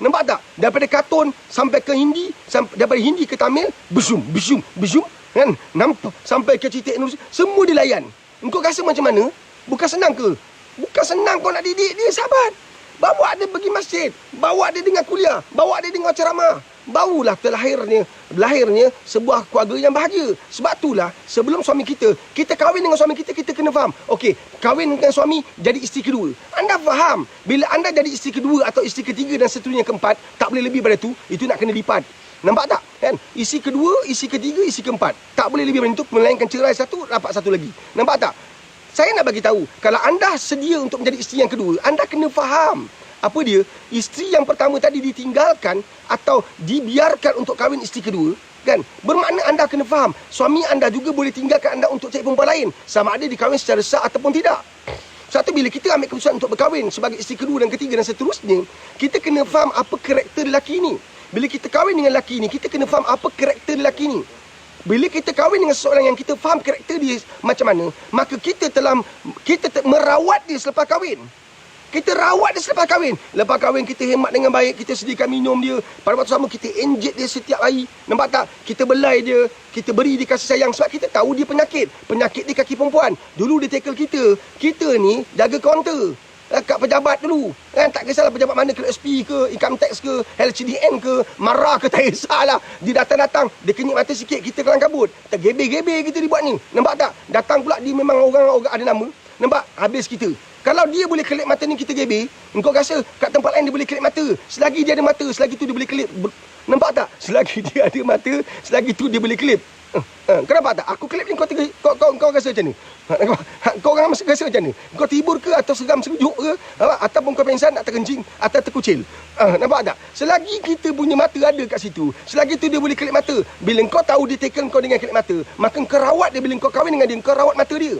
[SPEAKER 1] Nampak tak? Daripada kartun sampai ke Hindi, daripada Hindi ke Tamil, besum. Kan? Nampak? Sampai ke cerita Indonesia, semua dia layan. Engkau rasa macam mana? Bukan senang ke? Bukan senang kau nak didik dia, sahabat. Bawa dia pergi masjid. Bawa dia dengar kuliah. Bawa dia dengar ceramah. Barulah lahirnya sebuah keluarga yang bahagia. Sebab itulah sebelum suami kita kahwin dengan suami kita kena faham. Okey, kahwin dengan suami jadi isteri kedua. Anda faham, bila anda jadi isteri kedua atau isteri ketiga dan seterusnya keempat, tak boleh lebih daripada itu nak kena lipat. Nampak tak? Kan? Isteri kedua, isteri ketiga, isteri keempat. Tak boleh lebih daripada itu, melainkan cerai satu, dapat satu lagi. Nampak tak? Saya nak bagi tahu, kalau anda sedia untuk menjadi isteri yang kedua, anda kena faham apa dia? Isteri yang pertama tadi ditinggalkan atau dibiarkan untuk kahwin isteri kedua, kan? Bermakna anda kena faham, suami anda juga boleh tinggalkan anda untuk cari perempuan lain, sama ada dikahwin secara sah ataupun tidak. Satu, bila kita ambil keputusan untuk berkahwin sebagai isteri kedua dan ketiga dan seterusnya, kita kena faham apa karakter lelaki ni. Bila kita kahwin dengan lelaki ni, kita kena faham apa karakter lelaki ni. Bila kita kahwin dengan seseorang yang kita faham karakter dia macam mana, maka kita merawat dia selepas kahwin. Kita rawat dia selepas kahwin. Lepas kahwin kita hemat dengan baik, kita sediakan minum dia. Pada waktu sama kita inject dia setiap hari. Nampak tak? Kita belai dia, kita beri dia kasih sayang sebab kita tahu dia penyakit. Penyakit dia kaki perempuan. Dulu dia tackle kita. Kita ni jaga kaunter. Kat pejabat dulu. Kan? Tak kisahlah pejabat mana, ke SP ke, income tax ke, LCDN ke, marah ke, tak kisahlah. Dia datang, dia kenyit mata sikit, kita kelang kabut. Tergeber-geber kita dia buat ni. Nampak tak? Datang pula dia memang orang ada nama. Nampak? Habis kita. Kalau dia boleh kelip mata ni kita geber, engkau rasa kat tempat lain dia boleh kelip mata. Selagi dia ada mata, selagi tu dia boleh kelip. Nampak tak? Selagi dia ada mata, selagi tu dia boleh kelip. Kenapa tak? Aku kelip ni kau rasa macam ni? Kau orang rasa macam ni? Kau tidur ke atau seram sejuk ke? Ataupun kau pengsan nak terkencing atau terkucil? Nampak tak? Selagi kita punya mata ada kat situ, selagi tu dia boleh kelip mata. Bila kau tahu dia tackle kau dengan kelip mata, maka kau rawat dia. Bila kau kahwin dengan dia, kau rawat mata dia.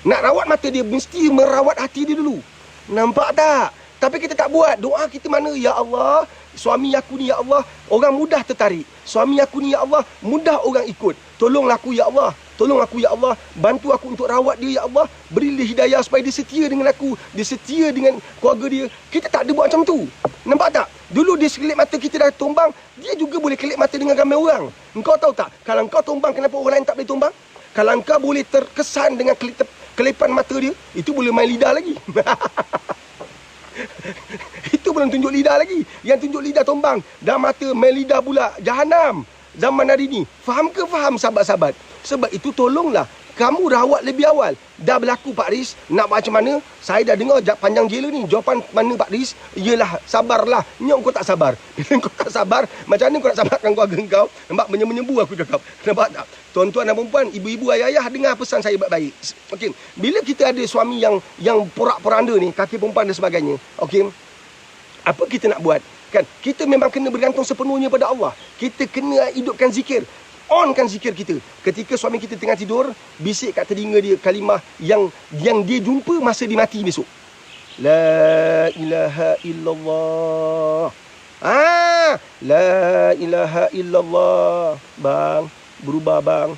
[SPEAKER 1] Nak rawat mata dia, mesti merawat hati dia dulu. Nampak tak? Tapi kita tak buat. Doa kita mana? Ya Allah, suami aku ni ya Allah, orang mudah tertarik. Suami aku ni ya Allah, mudah orang ikut. Tolonglah aku ya Allah. Tolong aku ya Allah. Bantu aku untuk rawat dia ya Allah. Beri dia hidayah supaya dia setia dengan aku. Dia setia dengan keluarga dia. Kita tak ada buat macam tu. Nampak tak? Dulu dia sekelip mata kita dah tumbang, dia juga boleh kelip mata dengan ramai orang. Engkau tahu tak? Kalau engkau tumbang, kenapa orang lain tak boleh tumbang? Kalau engkau boleh terkesan dengan kelipan mata dia, itu boleh main lidah lagi. Itu belum tunjuk lidah lagi. Yang tunjuk lidah tumbang, dah mata main lidah pula. Jahanam zaman hari ni. Faham ke faham sahabat-sahabat? Sebab itu tolonglah kamu rawat lebih awal. Dah berlaku Pak Riz, nak macam mana? Saya dah dengar panjang jela ni. Jawapan mana Pak Riz? Yelah, sabarlah. Nyok kau tak sabar. Bila kau tak sabar, macam mana kau nak sabarkan keluarga kau? Nampak menyebu aku cakap. Nampak tak? Tuan-tuan dan perempuan, ibu-ibu, ayah-ayah, dengar pesan saya baik-baik. Okey, bila kita ada suami yang porak-poranda ni, kaki perempuan dan sebagainya, okey, apa kita nak buat? Kan? Kita memang kena bergantung sepenuhnya pada Allah. Kita kena hidupkan zikir. Onkan zikir kita. Ketika suami kita tengah tidur, bisik kat telinga dia kalimah yang dia jumpa masa dia mati besok. La ilaha illallah. La ilaha illallah. Bang, berubah bang.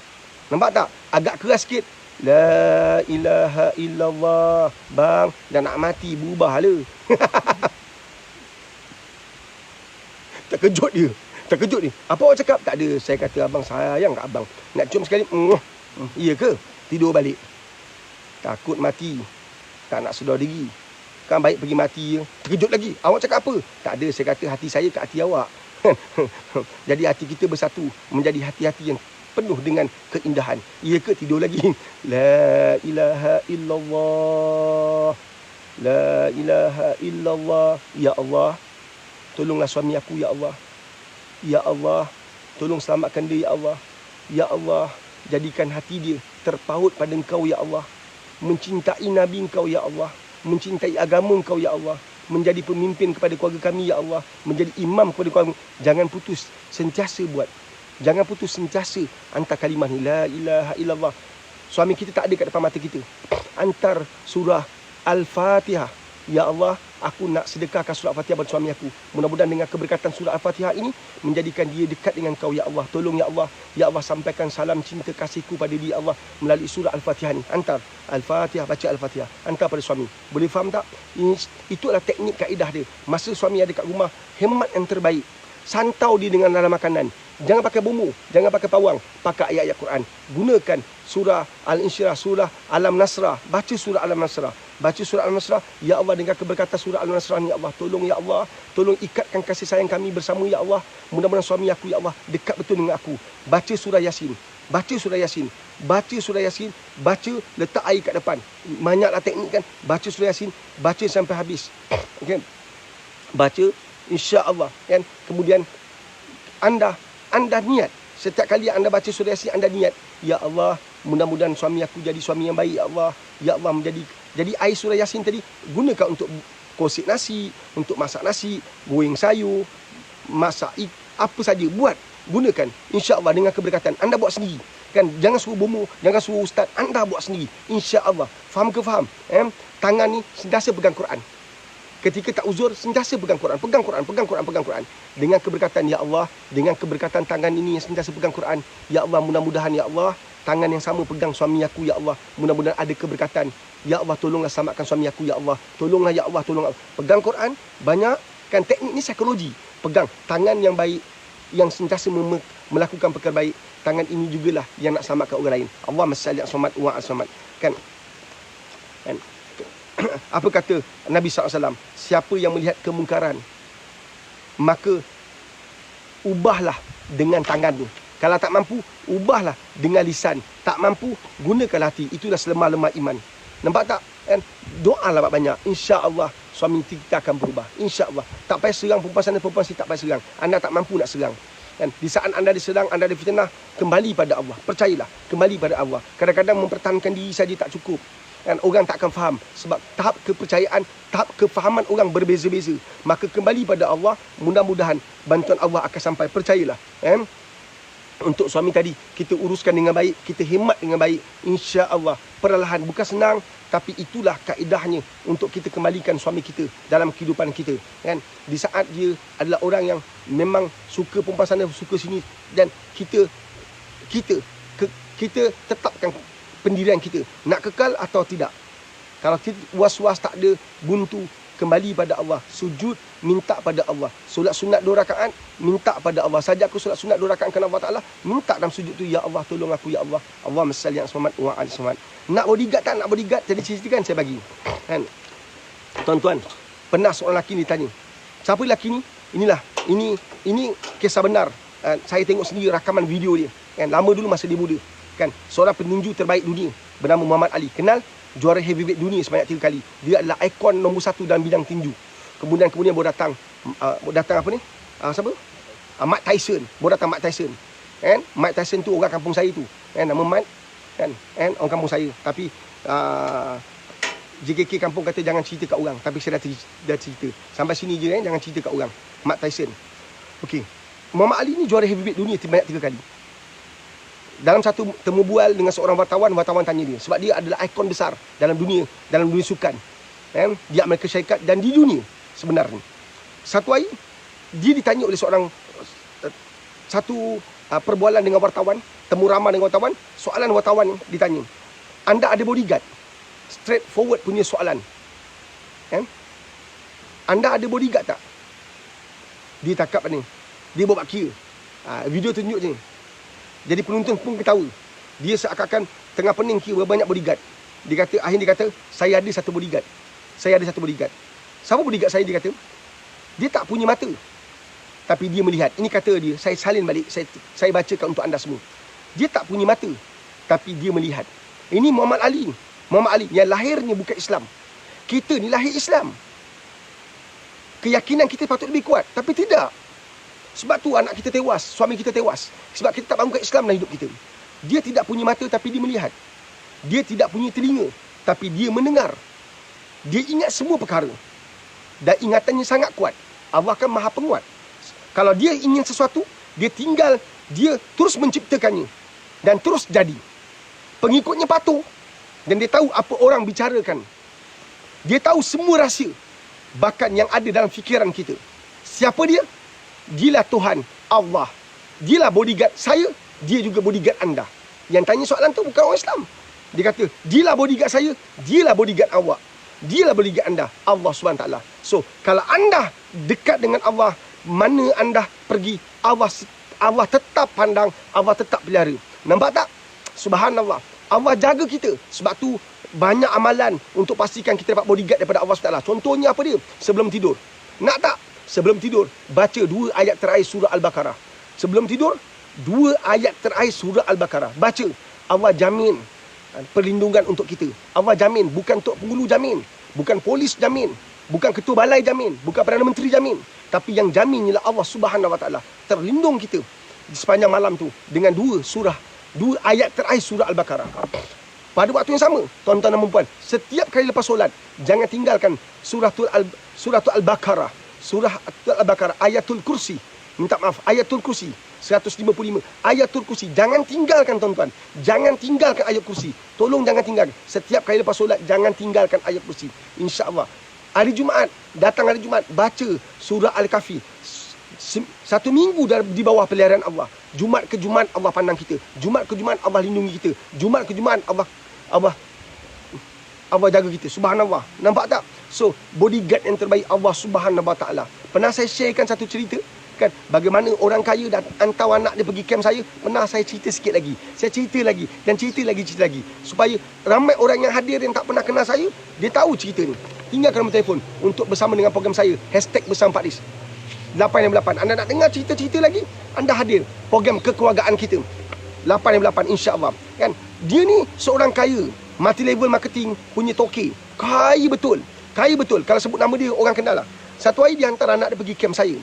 [SPEAKER 1] Nampak tak? Agak keras sikit. La ilaha illallah. Bang, dah nak mati, berubah lah. Terkejut dia. Terkejut ni. Apa awak cakap? Tak ada. Saya kata abang sayang kat abang. Nak cium sekali. Iya ke? Tidur balik. Takut mati. Tak nak sedar diri. Kan baik pergi mati je. Terkejut lagi. Awak cakap apa? Tak ada, saya kata hati saya kat hati awak. Jadi hati kita bersatu menjadi hati-hati yang penuh dengan keindahan. Ia ke tidur lagi. La ilaha illallah. La ilaha illallah. Ya Allah, tolonglah suami aku ya Allah. Ya Allah, tolong selamatkan dia ya Allah. Ya Allah, jadikan hati dia terpaut pada Engkau ya Allah. Mencintai Nabi Engkau ya Allah. Mencintai agama Engkau ya Allah. Menjadi pemimpin kepada keluarga kami ya Allah. Menjadi imam kepada keluarga. Jangan putus, sentiasa buat. Jangan putus, sentiasa hantar kalimah ni, la ilaha illallah. Suami kita tak ada kat depan mata kita. Hantar surah Al-Fatihah. Ya Allah, aku nak sedekahkan surah Al-Fatihah pada suami aku. Mudah-mudahan dengan keberkatan surah Al-Fatihah ini menjadikan dia dekat dengan Kau ya Allah. Tolong ya Allah. Ya Allah, sampaikan salam cinta kasihku pada dia Allah melalui surah Al-Fatihah ni. Hantar Al-Fatihah, baca Al-Fatihah. Hantar pada suami. Boleh faham tak? Itulah teknik kaedah dia. Masa suami ada kat rumah, hemat yang terbaik. Santau dia dengan dalam makanan. Jangan pakai bumbu, jangan pakai pawang, pakai ayat-ayat Quran. Gunakan surah Al-Insyirah, surah Alam-Nasrah. Baca surah Alam-Nasrah. Baca surah Al-Nasrah. Ya Allah, dengan keberkatan surah Al-Nasrah ni ya Allah, tolong ya Allah, tolong ikatkan kasih sayang kami bersama ya Allah. Mudah-mudahan suami aku ya Allah dekat betul dengan aku. Baca surah Yasin. Baca surah Yasin. Baca surah Yasin. Baca, letak air kat depan. Banyaklah teknik kan. Baca surah Yasin, baca sampai habis. Okay. Baca, insya-Allah kan. Kemudian anda niat. Setiap kali anda baca surah Yasin, anda niat, ya Allah, mudah-mudahan suami aku jadi suami yang baik ya Allah. Ya Allah, jadi air surah Yasin tadi gunakan untuk kosek nasi, untuk masak nasi, goreng sayur, masak apa saja, buat, gunakan. Insya-Allah dengan keberkatan. Anda buat sendiri. Kan, jangan suruh bomo, jangan suruh ustaz, anda buat sendiri. Insya-Allah. Faham ke faham? Tangan ni sentiasa pegang Quran. Ketika tak uzur, sentiasa pegang Quran. Pegang Quran, pegang Quran, pegang Quran. Dengan keberkatan, ya Allah, dengan keberkatan tangan ini yang sentiasa pegang Quran, ya Allah, mudah-mudahan, ya Allah, tangan yang sama pegang suami aku, ya Allah, mudah-mudahan ada keberkatan. Ya Allah, tolonglah selamatkan suami aku, ya Allah. Tolonglah, ya Allah, tolonglah. Pegang Quran, banyak, kan teknik ni psikologi. Pegang tangan yang baik, yang sentiasa melakukan perkara baik. Tangan ini jugalah yang nak selamatkan orang lain. Allahumma salli ala Muhammad wa ala Muhammad. Kan? Apa kata Nabi SAW? Siapa yang melihat kemungkaran, maka ubahlah dengan tangan tu. Kalau tak mampu, ubahlah dengan lisan. Tak mampu, gunakanlah hati. Itulah selemah-lemah iman. Nampak tak? Kan? Doalah banyak. InsyaAllah suami kita akan berubah. InsyaAllah. Tak payah serang perempuan sana, perempuan sini, tak payah serang. Anda tak mampu nak serang. Kan? Di saat anda diserang, anda difitnah, kembali pada Allah. Percayalah, kembali pada Allah. Kadang-kadang mempertahankan diri saja tak cukup. Dan orang tak akan faham. Sebab tahap kepercayaan, tahap kefahaman orang berbeza-beza. Maka kembali pada Allah, mudah-mudahan bantuan Allah akan sampai. Percayalah. Untuk suami tadi, kita uruskan dengan baik, kita hemat dengan baik. InsyaAllah, perlahan. Bukan senang, tapi itulah kaedahnya untuk kita kembalikan suami kita dalam kehidupan kita. Kan? Di saat dia adalah orang yang memang suka perempuan sana, suka sini. Dan kita tetapkan pendirian kita, nak kekal atau tidak. Kalau kita was-was tak ada, buntu, kembali pada Allah. Sujud, minta pada Allah. Solat sunat 2 rakaat, minta pada Allah. Saja aku solat sunat 2 rakaat kerana Allah Ta'ala, minta dalam sujud tu, ya Allah, tolong aku, ya Allah. Allahumma salli ala Muhammad wa ala Muhammad. Nak bodyguard tak? Nak bodyguard, jadi ceritakan saya bagi. Kan? Tuan-tuan, pernah seorang lelaki ni tanya, siapa lelaki ni? Ini kisah benar. Saya tengok sendiri rakaman video dia. Kan? Lama dulu masa dia muda. Kan, seorang peninju terbaik dunia bernama Muhammad Ali. Kenal? Juara heavyweight dunia sebanyak 3 kali. Dia adalah ikon nombor 1 dalam bidang tinju. Kemudian baru datang apa ni? Siapa? Mike Tyson. Baru datang Mike Tyson. Kan? Mike Tyson tu orang kampung saya tu. Kan, nama Mike. Kan? Orang kampung saya. Tapi JKK kampung kata jangan cerita kat orang. Tapi saya dah cerita. Sampai sini je, jangan cerita kat orang. Mike Tyson. Okey. Muhammad Ali ni juara heavyweight dunia sebanyak 3 kali. Dalam satu temu bual dengan seorang wartawan tanya dia. Sebab dia adalah ikon besar dalam dunia sukan. Di Amerika Syarikat dan di dunia sebenarnya. Satu hari, dia ditanya oleh satu perbualan dengan wartawan, temu ramah dengan wartawan. Soalan wartawan ditanya, anda ada bodyguard? Straight forward punya soalan. Anda ada bodyguard tak? Dia takap ni. Dia buat kira. Video tunjuk je. Jadi penonton pun ketawa. Dia seakan-akan tengah pening kira berapa banyak bodyguard. Akhirnya dia kata, saya ada 1 bodyguard. saya ada satu bodyguard. Siapa bodyguard saya? Dia kata, dia tak punya mata, tapi dia melihat. Ini kata dia, saya salin balik, saya bacakan untuk anda semua. Dia tak punya mata, tapi dia melihat. Ini Muhammad Ali. Muhammad Ali yang lahirnya bukan Islam. Kita ni lahir Islam. Keyakinan kita patut lebih kuat, tapi tidak. Sebab tu anak kita tewas, suami kita tewas. Sebab kita tak bangunkan Islam dalam hidup kita. Dia tidak punya mata, tapi dia melihat. Dia tidak punya telinga, tapi dia mendengar. Dia ingat semua perkara. Dan ingatannya sangat kuat. Allah kan maha penguat. Kalau dia ingin sesuatu, dia terus menciptakannya. Dan terus jadi. Pengikutnya patuh. Dan dia tahu apa orang bicarakan. Dia tahu semua rahsia. Bahkan yang ada dalam fikiran kita. Siapa dia? Dialah Tuhan, Allah. Dialah bodyguard saya, dia juga bodyguard anda. Yang tanya soalan tu bukan orang Islam. Dia kata, dialah bodyguard saya, dialah bodyguard awak. Dialah bodyguard anda, Allah SWT. So, kalau anda dekat dengan Allah, mana anda pergi, Allah tetap pandang, Allah tetap pelihara. Nampak tak? Subhanallah. Allah jaga kita. Sebab tu, banyak amalan untuk pastikan kita dapat bodyguard daripada Allah SWT. Contohnya apa dia? Sebelum tidur. Nak tak? Sebelum tidur, baca 2 ayat terakhir surah Al-Baqarah. Sebelum tidur, 2 ayat terakhir surah Al-Baqarah. Baca. Allah jamin perlindungan untuk kita. Allah jamin. Bukan Tok Penghulu jamin. Bukan polis jamin. Bukan ketua balai jamin. Bukan Perdana Menteri jamin. Tapi yang jamin ialah Allah Subhanahu Wa Taala. Terlindung kita di sepanjang malam tu dengan 2 ayat terakhir surah Al-Baqarah. Pada waktu yang sama, tuan-tuan dan puan-puan, setiap kali lepas solat, jangan tinggalkan suratul Al-Baqarah. Surah Al-Baqarah, Ayatul Kursi. Minta maaf, Ayatul Kursi 155. Ayatul Kursi. Jangan tinggalkan tuan-tuan. Jangan tinggalkan ayat kursi. Tolong jangan tinggalkan. Setiap kali lepas solat, jangan tinggalkan ayat kursi. InsyaAllah. Hari Jumaat, datang hari Jumaat, baca surah Al-Kahfi. 1 minggu di bawah peliharaan Allah. Jumaat ke Jumaat Allah pandang kita. Jumaat ke Jumaat Allah lindungi kita. Jumaat ke Jumaat Allah jaga kita. Subhanallah. Nampak tak? So, bodyguard yang terbaik Allah Subhanahu Wa Taala. Pernah saya sharekan satu cerita kan, bagaimana orang kaya dah hantar anak dia pergi camp saya. Pernah saya cerita sikit lagi. Saya cerita lagi dan cerita lagi supaya ramai orang yang hadir yang tak pernah kenal saya, dia tahu cerita ni. Tinggalkan nombor telefon untuk bersama dengan program saya #bersama Pak Dis 868. Anda nak dengar cerita-cerita lagi, anda hadir program kekeluargaan kita 868 insya-Allah. Kan? Dia ni seorang kaya, multi level marketing punya toke. Kaya betul. Kaya betul. Kalau sebut nama dia, orang kenal lah. Satu hari dia hantar anak dia pergi camp saya.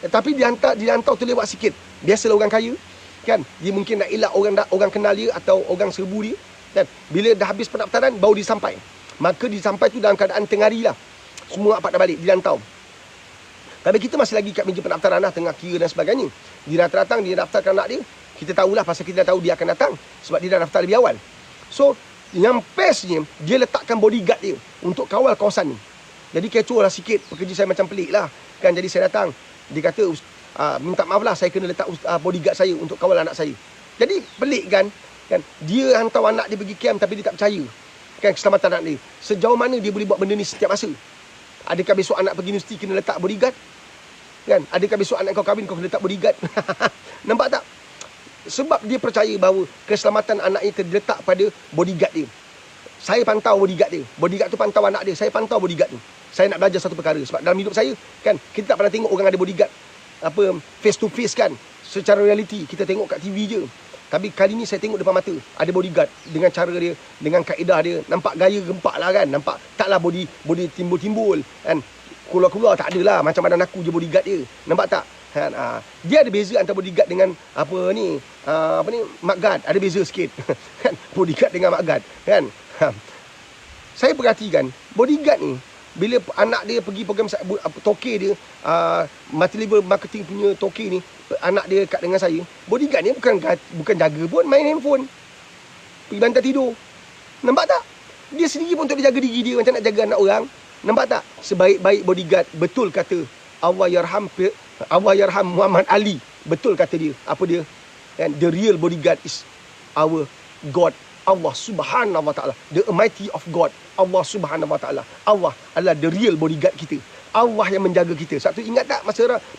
[SPEAKER 1] Tapi dia hantar tu lewat sikit. Biasalah orang kaya. Kan? Dia mungkin nak elak orang kenal dia atau orang serbu dia. Kan? Bila dah habis pendaftaran, baru dia sampai. Maka dia sampai tu dalam keadaan tengah hari lah. Semua apat dah balik. Dia hantar. Tapi kita masih lagi kat meja pendaftaran lah, tengah kira dan sebagainya. Dia datang, dia daftarkan anak dia. Kita tahulah pasal kita dah tahu dia akan datang. Sebab dia dah daftar lebih awal. So, yang bestnya, dia letakkan bodyguard dia untuk kawal kawasan ni. Jadi kecoh lah sikit, pekerja saya macam pelik lah. Kan, jadi saya datang. Dia kata, minta maaf lah, saya kena letak bodyguard saya untuk kawal anak saya. Jadi pelik kan. Dia hantar anak dia pergi camp tapi dia tak percaya. Kan, keselamatan anak dia. Sejauh mana dia boleh buat benda ni setiap masa? Adakah besok anak pergi universiti kena letak bodyguard? Kan? Adakah besok anak kau kahwin kau kena letak bodyguard? Nampak tak? Sebab dia percaya bahawa keselamatan anaknya terletak pada bodyguard dia. Saya pantau bodyguard dia. Bodyguard tu pantau anak dia. Saya pantau bodyguard tu. Saya nak belajar satu perkara. Sebab dalam hidup saya, kan, kita tak pernah tengok orang ada bodyguard face to face kan. Secara reality, kita tengok kat TV je. Tapi kali ni saya tengok depan mata. Ada bodyguard dengan cara dia, dengan kaedah dia. Nampak gaya gempak lah kan. Nampak taklah body timbul-timbul. Kan? Keluar-keluar tak ada lah. Macam badan aku je bodyguard dia. Nampak tak? Kan? Dia ada beza antara bodyguard dengan mat guard. Ada beza sikit. Kan? Bodyguard dengan mat guard. Kan? Saya perhatikan bodyguard ni, bila anak dia pergi program toke dia, multi-level marketing punya toke ni, anak dia kat dengan saya, bodyguard ni bukan jaga pun, main handphone, pergi bantal tidur. Nampak tak? Dia sendiri pun untuk dia jaga diri dia macam nak jaga anak orang. Nampak tak? Sebaik-baik bodyguard, betul kata Allah yarham Muhammad Ali. Betul kata dia. Apa dia? And the real bodyguard is our God, Allah Subhanahu Wa Taala. The Almighty of God, Allah Subhanahu Wa Taala. Allah adalah the real bodyguard kita. Allah yang menjaga kita. Satu ingat tak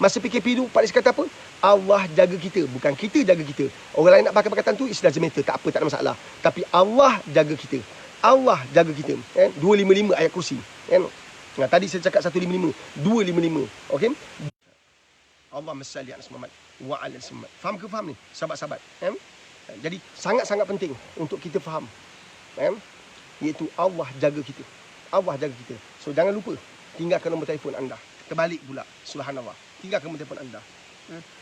[SPEAKER 1] masa PKP tu Pak Lis kata apa? Allah jaga kita, bukan kita jaga kita. Orang lain nak pakai perkataan tu, it doesn't matter, tak apa, tak ada masalah. Tapi Allah jaga kita. Allah jaga kita. 255 ayat kursi. Nah, tadi saya cakap 155, 255. Okey? Allahumma salli ala Muhammad wa ala Muhammad. Faham ke faham ni? Sahabat-sahabat. Jadi sangat-sangat penting untuk kita faham. Iaitu Allah jaga kita. Allah jaga kita. So jangan lupa tinggalkan nombor telefon anda. Terbalik pula. Subhanallah. Tinggalkan nombor telefon anda.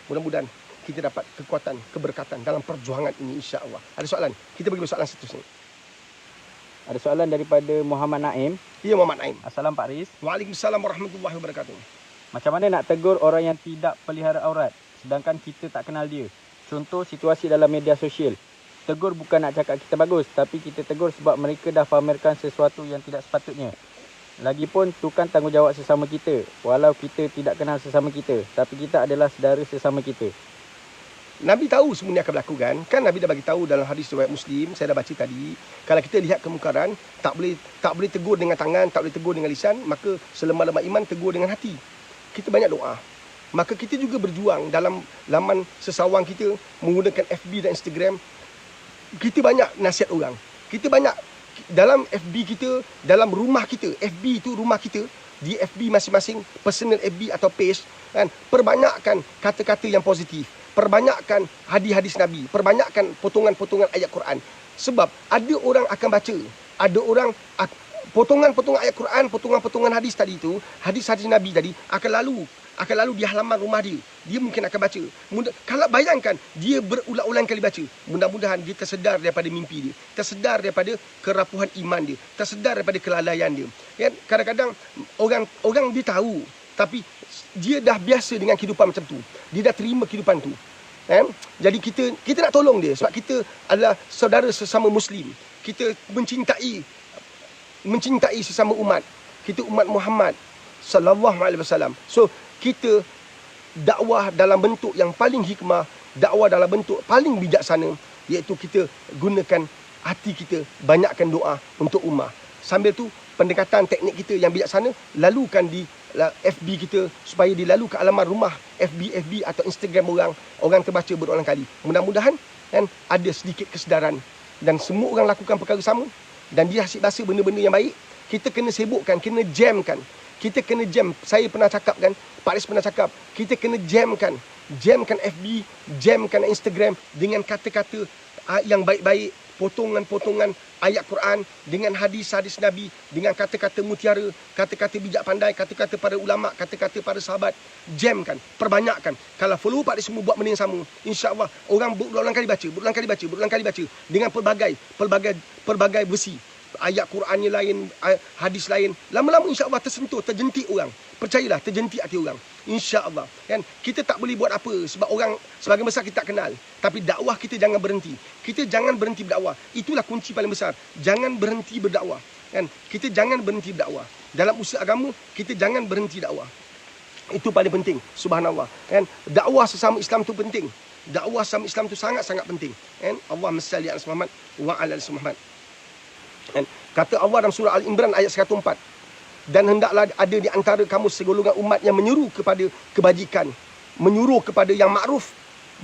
[SPEAKER 1] Mudah-mudahan kita dapat kekuatan, keberkatan dalam perjuangan ini, insya-Allah. Ada soalan? Kita pergi soalan seterusnya.
[SPEAKER 2] Ada soalan daripada Muhammad Naim.
[SPEAKER 1] Ya, Muhammad Naim.
[SPEAKER 2] Assalam Pak Riz.
[SPEAKER 1] Waalaikumsalam warahmatullahi wabarakatuh.
[SPEAKER 2] Macam mana nak tegur orang yang tidak pelihara aurat sedangkan kita tak kenal dia? Contoh situasi dalam media sosial. Tegur bukan nak cakap kita bagus, tapi kita tegur sebab mereka dah pamerkan sesuatu yang tidak sepatutnya. Lagipun tu kan tanggungjawab sesama kita. Walau kita tidak kenal sesama kita, tapi kita adalah saudara sesama kita.
[SPEAKER 1] Nabi tahu semua ni akan berlaku kan? Kan Nabi dah bagi tahu dalam hadis riwayat Muslim, saya dah baca tadi, kalau kita lihat kemungkaran, tak boleh tegur dengan tangan, tak boleh tegur dengan lisan, maka selemah-lemah iman tegur dengan hati. Kita banyak doa. Maka kita juga berjuang dalam laman sesawang kita menggunakan FB dan Instagram. Kita banyak nasihat orang. Kita banyak dalam FB kita, dalam rumah kita. FB itu rumah kita. Di FB masing-masing, personal FB atau page, kan, perbanyakkan kata-kata yang positif. Perbanyakkan hadis-hadis Nabi. Perbanyakkan potongan-potongan ayat Quran. Sebab ada orang akan baca. Ada orang potongan-potongan ayat Quran, potongan-potongan hadis tadi itu, hadis-hadis Nabi tadi akan lalu di halaman rumah dia. Dia mungkin akan baca. Kalau bayangkan dia berulang-ulang kali baca, mudah-mudahan dia tersedar daripada mimpi dia, tersedar daripada kerapuhan iman dia, tersedar daripada kelalaian dia. Kan kadang-kadang orang dia tahu, tapi dia dah biasa dengan kehidupan macam tu. Dia dah terima kehidupan tu. Jadi kita nak tolong dia sebab kita adalah saudara sesama Muslim. Kita mencintai sesama umat. Kita umat Muhammad sallallahu alaihi wasallam. So kita dakwah dalam bentuk yang paling hikmah, dakwah dalam bentuk paling bijaksana, iaitu kita gunakan hati kita, banyakkan doa untuk ummah. Sambil tu pendekatan teknik kita yang bijaksana, lalukan di FB kita supaya dilalu ke alamat rumah FB atau Instagram orang terbaca berulang kali. Mudah-mudahan kan ada sedikit kesedaran dan semua orang lakukan perkara sama dan dia asyik bahasa benda-benda yang baik. Kita kena sibukkan, kena jamkan. Kita kena jam. Saya pernah cakap kan, Pak Riz pernah cakap, kita kena jamkan FB, jamkan Instagram dengan kata-kata yang baik-baik, potongan-potongan ayat Quran dengan hadis-hadis Nabi, dengan kata-kata mutiara, kata-kata bijak pandai, kata-kata para ulama, kata-kata para sahabat. Jamkan, perbanyakkan. Kalau follow Pak Riz semua buat benda yang sama, insya-Allah orang berulang kali baca dengan pelbagai versi. Ayat Qurannya lain, hadis lain. Lama-lama insya-Allah tersentuh, terjentik orang. Percayalah, terjentik hati orang. Insya-Allah. Kan? Kita tak boleh buat apa sebab orang sebagian besar kita tak kenal. Tapi dakwah kita jangan berhenti. Kita jangan berhenti berdakwah. Itulah kunci paling besar. Jangan berhenti berdakwah. Kan? Kita jangan berhenti berdakwah. Dalam usaha agama, kita jangan berhenti dakwah. Itu paling penting. Subhanallah. Kan? Dakwah sesama Islam tu penting. Dakwah sesama Islam tu sangat-sangat penting. Kan? Allahumma salli ala Muhammad wa ala ali Muhammad. Kata Allah dalam surah Al-Imran ayat 104, dan hendaklah ada di antara kamu segolongan umat yang menyeru kepada kebajikan, menyuruh kepada yang makruf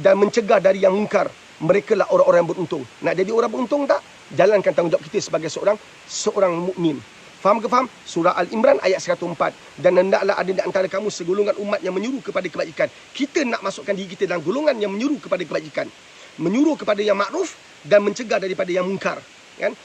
[SPEAKER 1] dan mencegah dari yang mungkar. Mereka lah orang-orang yang beruntung. Nak jadi orang beruntung tak? Jalankan tanggungjawab kita sebagai seorang mukmin. Faham ke faham? Surah Al-Imran ayat 104. Dan hendaklah ada di antara kamu segolongan umat yang menyuruh kepada kebajikan. Kita nak masukkan diri kita dalam golongan yang menyuruh kepada kebajikan, menyuruh kepada yang makruf dan mencegah daripada yang mungkar. Kan?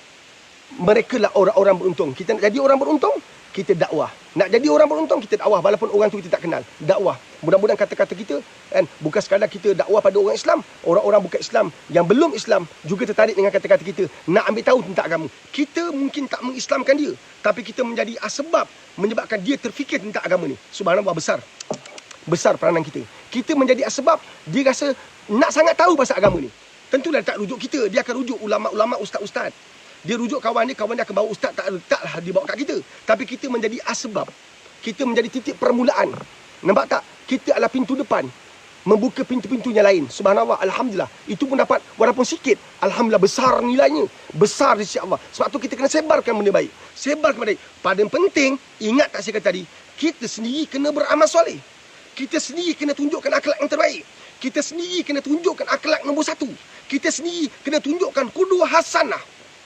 [SPEAKER 1] Mereka lah orang-orang beruntung. Kita nak jadi orang beruntung, kita dakwah. Nak jadi orang beruntung, kita dakwah. Walaupun orang tu kita tak kenal, dakwah. Mudah-mudahan kata-kata kita kan, bukan sekadar kita dakwah pada orang Islam, orang-orang bukan Islam yang belum Islam juga tertarik dengan kata-kata kita, nak ambil tahu tentang agama. Kita mungkin tak mengislamkan dia, tapi kita menjadi asbab menyebabkan dia terfikir tentang agama ni. Subhanallah, besar peranan kita. Kita menjadi asbab dia rasa nak sangat tahu pasal agama ni. Tentulah tak rujuk kita, dia akan rujuk ulama-ulama, ustaz-ustaz. Dia rujuk kawan dia akan bawa ustaz, taklah dia bawa kat kita. Tapi kita menjadi asbab. Kita menjadi titik permulaan. Nampak tak? Kita adalah pintu depan, membuka pintu-pintunya lain. Subhanallah, alhamdulillah. Itu pun dapat walaupun sikit, alhamdulillah besar nilainya. Besar di sisi Allah. Sebab tu kita kena sebarkan benda baik. Sebarkan benda baik. Paling penting, ingat tak saya kata tadi, kita sendiri kena beramal soleh. Kita sendiri kena tunjukkan akhlak yang terbaik. Kita sendiri kena tunjukkan akhlak nombor 1. Kita sendiri kena tunjukkan qudwah hasanah.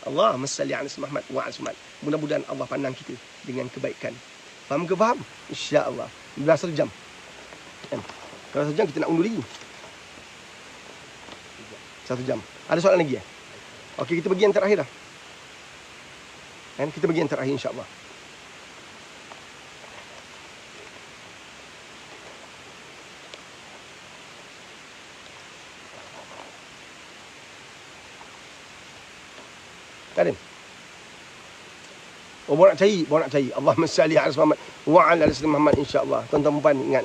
[SPEAKER 1] Allahumma salli ala Muhammad wa ala Muhammad. Mudah-mudahan Allah pandang kita dengan kebaikan. Faham ke faham? InsyaAllah. Dah 1 jam. Kan? Kalau 1 jam kita nak undur lagi. 1 jam. Ada soalan lagi? Okey, kita pergi yang terakhir dah. Kan? Kita pergi yang terakhir insyaAllah. Tak ada. Oh, bawa nak cari. Allahumma salli ala Muhammad wa ala ali Muhammad insya-Allah. Tuan-tuan puan ingat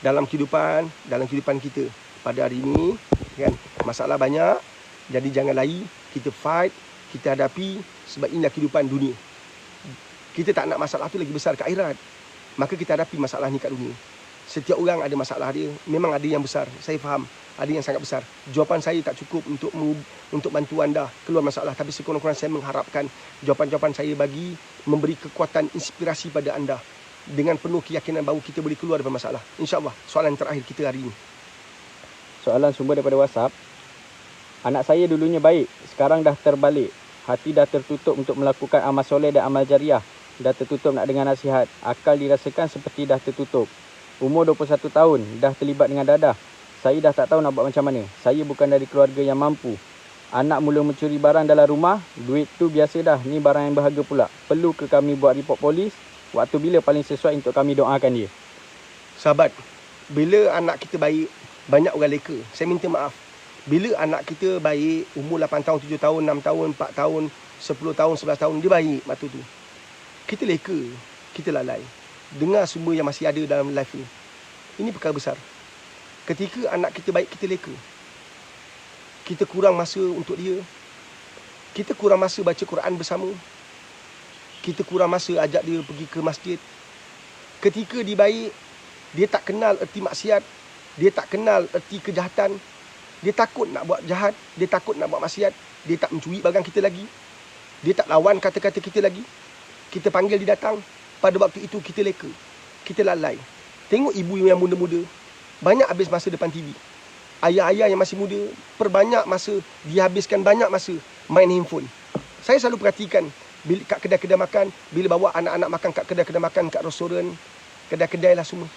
[SPEAKER 1] dalam kehidupan kita pada hari ini kan, masalah banyak. Jadi jangan lari, kita fight, kita hadapi sebab inilah kehidupan dunia. Kita tak nak masalah tu lagi besar ke akhirat. Maka kita hadapi masalah ni kat dunia. Setiap orang ada masalah dia, memang ada yang besar. Saya faham, ada yang sangat besar. Jawapan saya tak cukup untuk bantu anda keluar masalah, tapi sekurang-kurangnya saya mengharapkan jawapan-jawapan saya bagi memberi kekuatan inspirasi pada anda dengan penuh keyakinan bahawa kita boleh keluar daripada masalah. InsyaAllah. Soalan terakhir kita hari ini.
[SPEAKER 2] Soalan sumber daripada WhatsApp. Anak saya dulunya baik, sekarang dah terbalik. Hati dah tertutup untuk melakukan amal soleh dan amal jariah. Dah tertutup nak dengar nasihat. Akal dirasakan seperti dah tertutup. Umur 21 tahun, dah terlibat dengan dadah. Saya dah tak tahu nak buat macam mana. Saya bukan dari keluarga yang mampu. Anak mula mencuri barang dalam rumah. Duit tu biasa dah, ni barang yang berharga pula. Perlu ke kami buat report polis? Waktu bila paling sesuai untuk kami doakan dia?
[SPEAKER 1] Sahabat, bila anak kita baik, banyak orang leka. Saya minta maaf. Bila anak kita baik, umur 8 tahun, 7 tahun, 6 tahun, 4 tahun, 10 tahun, 11 tahun, dia baik waktu tu. Kita leka, kita lalai. Dengar semua yang masih ada dalam live ni. Ini perkara besar. Ketika anak kita baik, kita leka. Kita kurang masa untuk dia. Kita kurang masa baca Quran bersama. Kita kurang masa ajak dia pergi ke masjid. Ketika dia baik, dia tak kenal erti maksiat. Dia tak kenal erti kejahatan. Dia takut nak buat jahat. Dia takut nak buat maksiat. Dia tak mencuri barang kita lagi. Dia tak lawan kata-kata kita lagi. Kita panggil dia datang. Pada waktu itu kita leka. Kita lalai. Tengok ibu yang muda-muda. Banyak habis masa depan TV. Ayah-ayah yang masih muda, perbanyak masa, dihabiskan banyak masa main handphone. Saya selalu perhatikan bila kat kedai-kedai makan, bila bawa anak-anak makan kat kedai-kedai makan, kat restoran, kedai-kedai lah semua.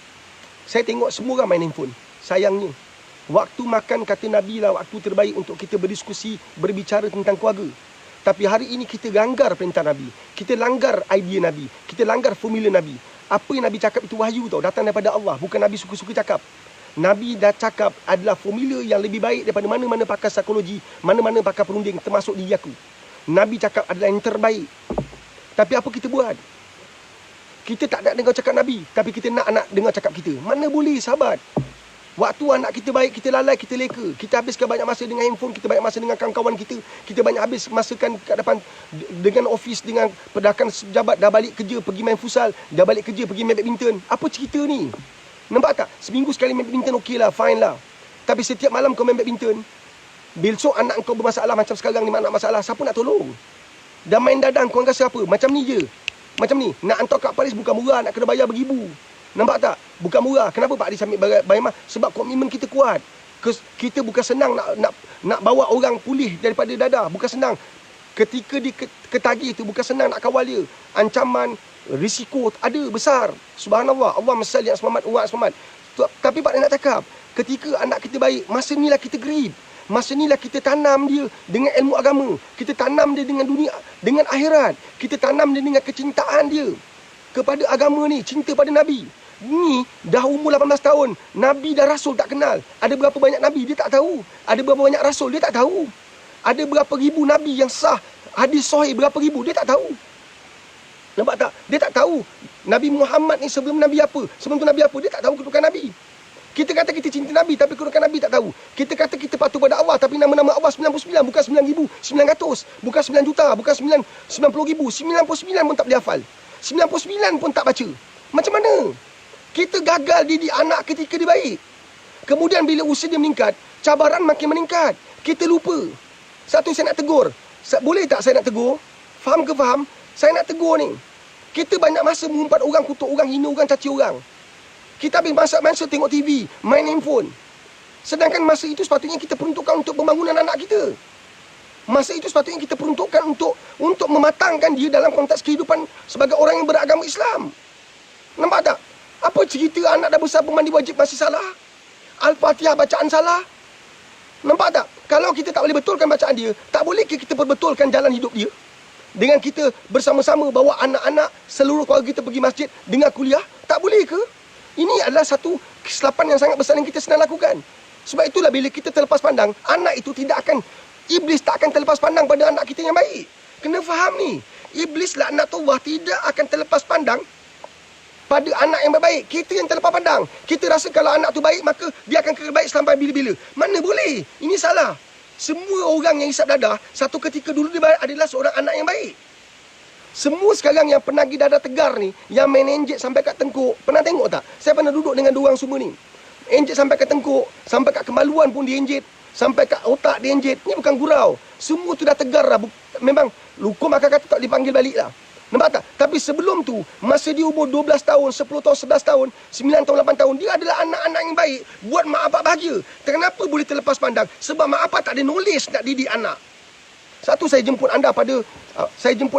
[SPEAKER 1] Saya tengok semua orang main handphone. Sayangnya, waktu makan kata Nabi lah waktu terbaik untuk kita berdiskusi, berbicara tentang keluarga. Tapi hari ini kita langgar perintah Nabi. Kita langgar idea Nabi. Kita langgar formula Nabi. Apa yang Nabi cakap itu wahyu tau. Datang daripada Allah. Bukan Nabi suka-suka cakap. Nabi dah cakap adalah formula yang lebih baik daripada mana-mana pakar psikologi, mana-mana pakar perunding, termasuk diri aku. Nabi cakap adalah yang terbaik. Tapi apa kita buat? Kita tak nak dengar cakap Nabi, tapi kita nak anak dengar cakap kita. Mana boleh, sahabat? Waktu anak kita baik, kita lalai, kita leka. Kita habiskan banyak masa dengan handphone, kita banyak masa dengan kawan-kawan kita. Kita banyak habis masakan kat depan dengan office, dengan pedakan sejabat. Dah balik kerja, pergi main futsal. Dah balik kerja, pergi main badminton. Apa cerita ni? Nampak tak? Seminggu sekali main badminton okey lah, fine lah. Tapi setiap malam kau main badminton, besok anak kau bermasalah macam sekarang ni, anak masalah, siapa nak tolong? Dah main dadang, kau rasa apa? Macam ni je. Macam ni. Nak hantar kat Paris bukan murah, nak kena bayar beribu. Nampak tak? Bukan murah. Kenapa Pak Adi ambil bayar mah? Sebab komitmen kita kuat. Kita bukan senang nak bawa orang pulih daripada dadah. Bukan senang. Ketika ketagih itu bukan senang nak kawal dia. Ancaman, risiko ada besar. Subhanallah. Allahumma salli ala Muhammad wa ala Muhammad. Tapi Pak Adi nak cakap, ketika anak kita baik, masa inilah kita grip. Masa inilah kita tanam dia dengan ilmu agama. Kita tanam dia dengan dunia, dengan akhirat. Kita tanam dia dengan kecintaan dia kepada agama ni, cinta pada Nabi. Ni dah umur 18 tahun, Nabi dah Rasul tak kenal. Ada berapa banyak Nabi dia tak tahu. Ada berapa banyak Rasul dia tak tahu. Ada berapa ribu Nabi yang sah, hadis sahih berapa ribu dia tak tahu. Nampak tak? Dia tak tahu Nabi Muhammad ni sebelum Nabi apa, sebelum tu Nabi apa, dia tak tahu kedudukan Nabi. Kita kata kita cinta Nabi tapi kedudukan Nabi tak tahu. Kita kata kita patuh pada Allah tapi nama-nama Allah 99, bukan 9,900, bukan 9 juta, bukan 90,000, 99 pun tak boleh hafal. 99 pun tak baca. Macam mana? Kita gagal didik anak ketika dia baik. Kemudian bila usia dia meningkat, cabaran makin meningkat. Kita lupa. Satu, saya nak tegur. Boleh tak saya nak tegur? Faham ke faham? Saya nak tegur ni. Kita banyak masa mengumpat orang, kutuk orang, hina orang, caci orang. Kita habis masa tengok TV, main handphone. Sedangkan masa itu sepatutnya kita peruntukkan untuk pembangunan anak kita. Masa itu sepatutnya kita peruntukkan untuk mematangkan dia dalam konteks kehidupan sebagai orang yang beragama Islam. Nampak tak? Apa cerita anak dah besar mandi wajib masih salah? Al-Fatihah bacaan salah? Nampak tak? Kalau kita tak boleh betulkan bacaan dia, tak boleh ke kita perbetulkan jalan hidup dia? Dengan kita bersama-sama bawa anak-anak seluruh keluarga kita pergi masjid dengar kuliah, tak boleh ke? Ini adalah satu kesilapan yang sangat besar yang kita sedang lakukan. Sebab itulah bila kita terlepas pandang, anak itu tidak akan, iblis tak akan terlepas pandang pada anak kita yang baik. Kena faham ni. Iblis laknatullah tidak akan terlepas pandang pada anak yang baik. Kita yang terlepas pandang. Kita rasa kalau anak tu baik, maka dia akan kekal baik sampai bila-bila. Mana boleh? Ini salah. Semua orang yang hisap dadah, satu ketika dulu dia adalah seorang anak yang baik. Semua sekarang yang penagih dadah tegar ni, yang main enjet sampai kat tengkuk, pernah tengok tak? Saya pernah duduk dengan dua orang semua ni. Enjet sampai kat tengkuk, sampai kat kemaluan pun dia enjet, sampai kat otak dia enjet. Ni bukan gurau. Semua tu dah tegar lah. Memang hukum akan kata tak dipanggil balik lah. Nampak tak? Tapi sebelum tu, masa dia umur 12 tahun, 10 tahun, 11 tahun, 9 tahun, 8 tahun, dia adalah anak-anak yang baik. Buat mak bapak bahagia. Kenapa boleh terlepas pandang? Sebab mak bapak tak ada knowledge nak didik anak. Satu, saya jemput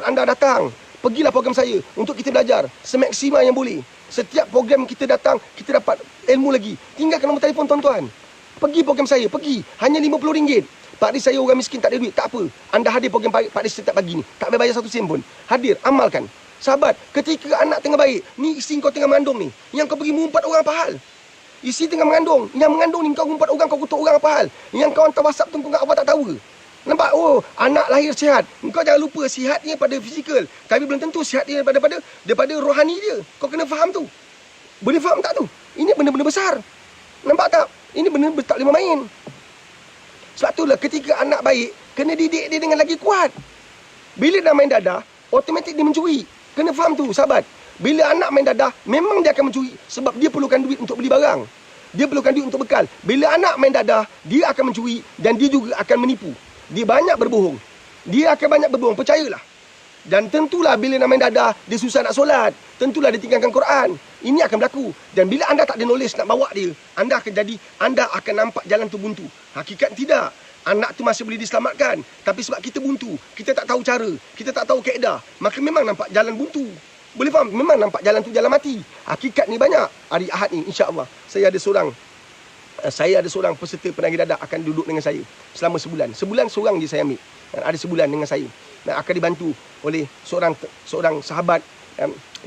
[SPEAKER 1] anda datang. Pergilah program saya untuk kita belajar semaksimal yang boleh. Setiap program kita datang, kita dapat ilmu lagi. Tinggalkan nombor telefon tuan-tuan. Pergi program saya, pergi. Hanya RM50. Pak Dis, saya orang miskin, tak ada duit. Tak apa. Anda hadir program Pak Dis setiap pagi ni. Tak payah bayar 1 sen pun. Hadir, amalkan. Sahabat, ketika anak tengah baik, ni isteri kau tengah mengandung ni. Yang kau pergi mengumpat orang apa hal? Isteri tengah mengandung. Yang mengandung ni kau mengumpat orang, kau kutuk orang apa hal? Yang kau hantar WhatsApp tu kau apa tak tahu ke? Nampak? Oh, anak lahir sihat. Kau jangan lupa sihatnya pada fizikal. Tapi belum tentu sihatnya daripada rohani dia. Kau kena faham tu. Boleh faham tak tu? Ini benda-benda besar. Nampak tak? Ini benda-benda tak boleh main. Sebab itulah ketika anak baik, kena didik dia dengan lagi kuat. Bila dah main dadah, automatik dia mencuri. Kena faham tu, sahabat. Bila anak main dadah, memang dia akan mencuri. Sebab dia perlukan duit untuk beli barang. Dia perlukan duit untuk bekal. Bila anak main dadah, dia akan mencuri dan dia juga akan menipu. Dia banyak berbohong. Dia akan banyak berbohong, percayalah. Dan tentulah bila nak main dadah, dia susah nak solat. Tentulah dia tinggalkan Quran. Ini akan berlaku. Dan bila anda tak ada knowledge nak bawa dia, anda akan nampak jalan tu buntu. Hakikat tidak. Anak tu masih boleh diselamatkan. Tapi sebab kita buntu, kita tak tahu cara, kita tak tahu kaedah, maka memang nampak jalan buntu. Boleh faham? Memang nampak jalan tu jalan mati. Hakikat ni banyak. Hari Ahad ni, insya-Allah, saya ada seorang peserta penagih dadah akan duduk dengan saya selama sebulan. Sebulan seorang je saya ambil. Dan ada sebulan dengan saya. Dan akan dibantu oleh seorang sahabat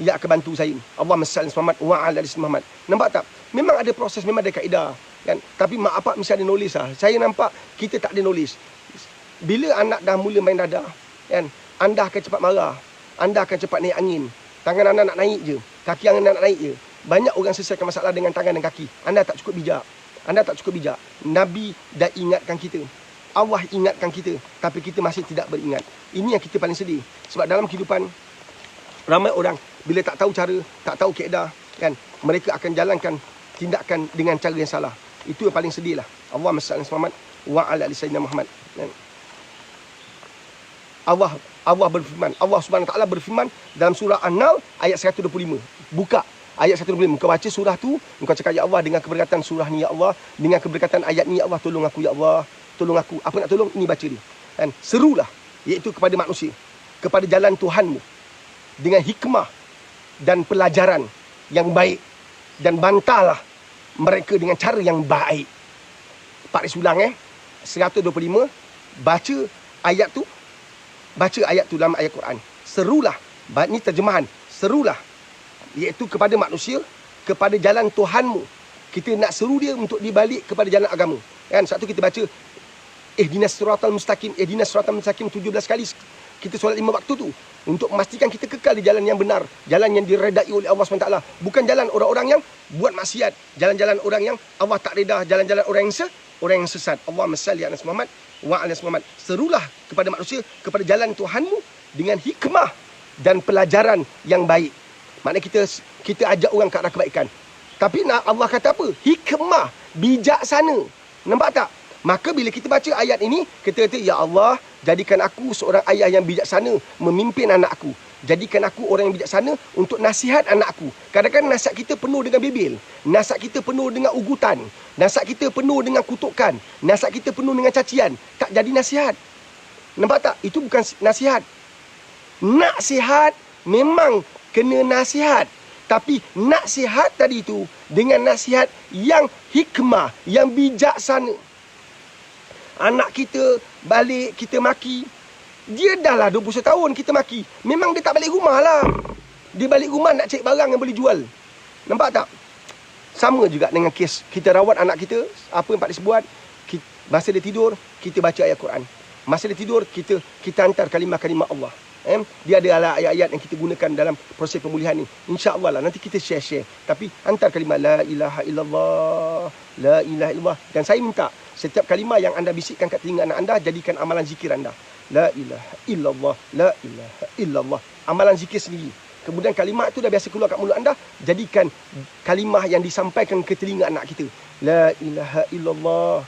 [SPEAKER 1] yang akan bantu saya. Allahumma salli Muhammad wa ala ali Muhammad. Nampak tak? Memang ada proses, memang ada kaedah. Kan? Tapi mak bapak mesti ada knowledge lah. Saya nampak kita tak ada knowledge. Bila anak dah mula main dadah, kan? Anda akan cepat marah. Anda akan cepat naik angin. Tangan anda nak naik je. Kaki anda nak naik je. Banyak orang selesaikan masalah dengan tangan dan kaki. Anda tak cukup bijak. Nabi dah ingatkan kita. Allah ingatkan kita. Tapi kita masih tidak beringat. Ini yang kita paling sedih. Sebab dalam kehidupan, ramai orang bila tak tahu cara, tak tahu kaedah, kan, mereka akan jalankan tindakan dengan cara yang salah. Itu yang paling sedih lah. Allahumma salli Muhammad wa ala ali sayyidina Muhammad. Allah berfirman, Allah Subhanahu Wa Taala berfirman dalam surah An-Nahl ayat 125. Buka ayat 125. Kau baca surah tu, kau cakap, ya Allah, dengan keberkatan surah ni, ya Allah, dengan keberkatan ayat ni, ya Allah, tolong aku, ya Allah, tolong aku. Apa nak tolong? Ini baca ni. Kan? Serulah, iaitu kepada manusia, kepada jalan Tuhanmu dengan hikmah dan pelajaran yang baik, dan bantalah mereka dengan cara yang baik. Pak Ris ulang 125, baca ayat tu dalam ayat Quran. Serulah, ini terjemahan, serulah, iaitu kepada manusia, kepada jalan Tuhanmu. Kita nak seru dia untuk dibalik kepada jalan agama. Kan? Satu kita baca ihdinas siratal mustaqim, 17 kali. Kita solat 5 waktu tu untuk memastikan kita kekal di jalan yang benar, jalan yang diredai oleh Allah SWT. Bukan jalan orang-orang yang buat maksiat, jalan-jalan orang yang Allah tak redha, jalan-jalan orang yang sesat. Allahumma salli ala Muhammad wa ala Muhammad. Serulah kepada manusia, kepada jalan Tuhanmu dengan hikmah dan pelajaran yang baik. Maknanya kita ajak orang ke arah kebaikan. Tapi Allah kata apa? Hikmah, bijaksana. Nampak tak? Maka bila kita baca ayat ini, kita kata, ya Allah, jadikan aku seorang ayah yang bijaksana memimpin anak aku. Jadikan aku orang yang bijaksana untuk nasihat anak aku. Kadang-kadang nasihat kita penuh dengan bebel. Nasihat kita penuh dengan ugutan. Nasihat kita penuh dengan kutukan. Nasihat kita penuh dengan cacian. Tak jadi nasihat. Nampak tak? Itu bukan nasihat. Nak sihat memang kena nasihat. Tapi nasihat tadi itu dengan nasihat yang hikmah, yang bijaksana. Anak kita balik, kita maki. Dia dah lah 21 tahun kita maki. Memang dia tak balik rumah lah. Dia balik rumah nak cari barang yang boleh jual. Nampak tak? Sama juga dengan kes kita rawat anak kita. Apa yang Pak Lis buat? Masa dia tidur, kita baca ayat Quran. Masa dia tidur, kita hantar kalimah-kalimah Allah. Dia ada ayat-ayat yang kita gunakan dalam proses pemulihan ni. InsyaAllah lah, nanti kita share-share. Tapi hantar kalimah La ilaha illallah, La ilaha illallah. Dan saya minta, setiap kalimah yang anda bisikkan kat telinga anak anda, jadikan amalan zikir anda. La ilaha illallah, La ilaha illallah. Amalan zikir sendiri. Kemudian kalimah itu dah biasa keluar kat mulut anda, jadikan kalimah yang disampaikan ke telinga anak kita. La ilaha illallah,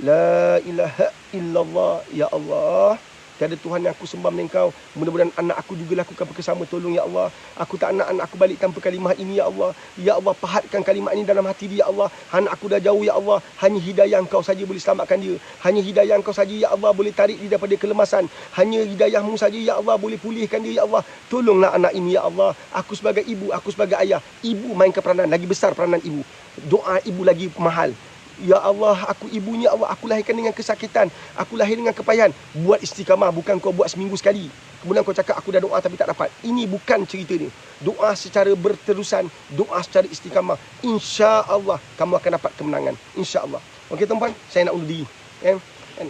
[SPEAKER 1] La ilaha illallah. Ya Allah, tiada Tuhan yang aku sembah melainkan Kau. Mudah-mudahan anak aku juga lakukan perkara sama. Tolong ya Allah. Aku tak nak anak aku balik tanpa kalimah ini ya Allah. Ya Allah, pahatkan kalimah ini dalam hati dia ya Allah. Anak aku dah jauh ya Allah. Hanya hidayah Engkau saja boleh selamatkan dia. Hanya hidayah Engkau saja ya Allah boleh tarik dia daripada kelemasan. Hanya hidayah-Mu saja ya Allah boleh pulihkan dia ya Allah. Tolonglah anak ini ya Allah. Aku sebagai ibu, aku sebagai ayah. Ibu mainkan peranan, lagi besar peranan ibu. Doa ibu lagi mahal. Ya Allah, aku ibunya Allah, aku lahirkan dengan kesakitan, aku lahir dengan kepayahan. Buat istiqamah, bukan kau buat seminggu sekali. Kemudian kau cakap aku dah doa tapi tak dapat. Ini bukan cerita ni. Doa secara berterusan, doa secara istiqamah. InsyaAllah kamu akan dapat kemenangan. InsyaAllah. Okey tuan-puan, saya nak undur diri.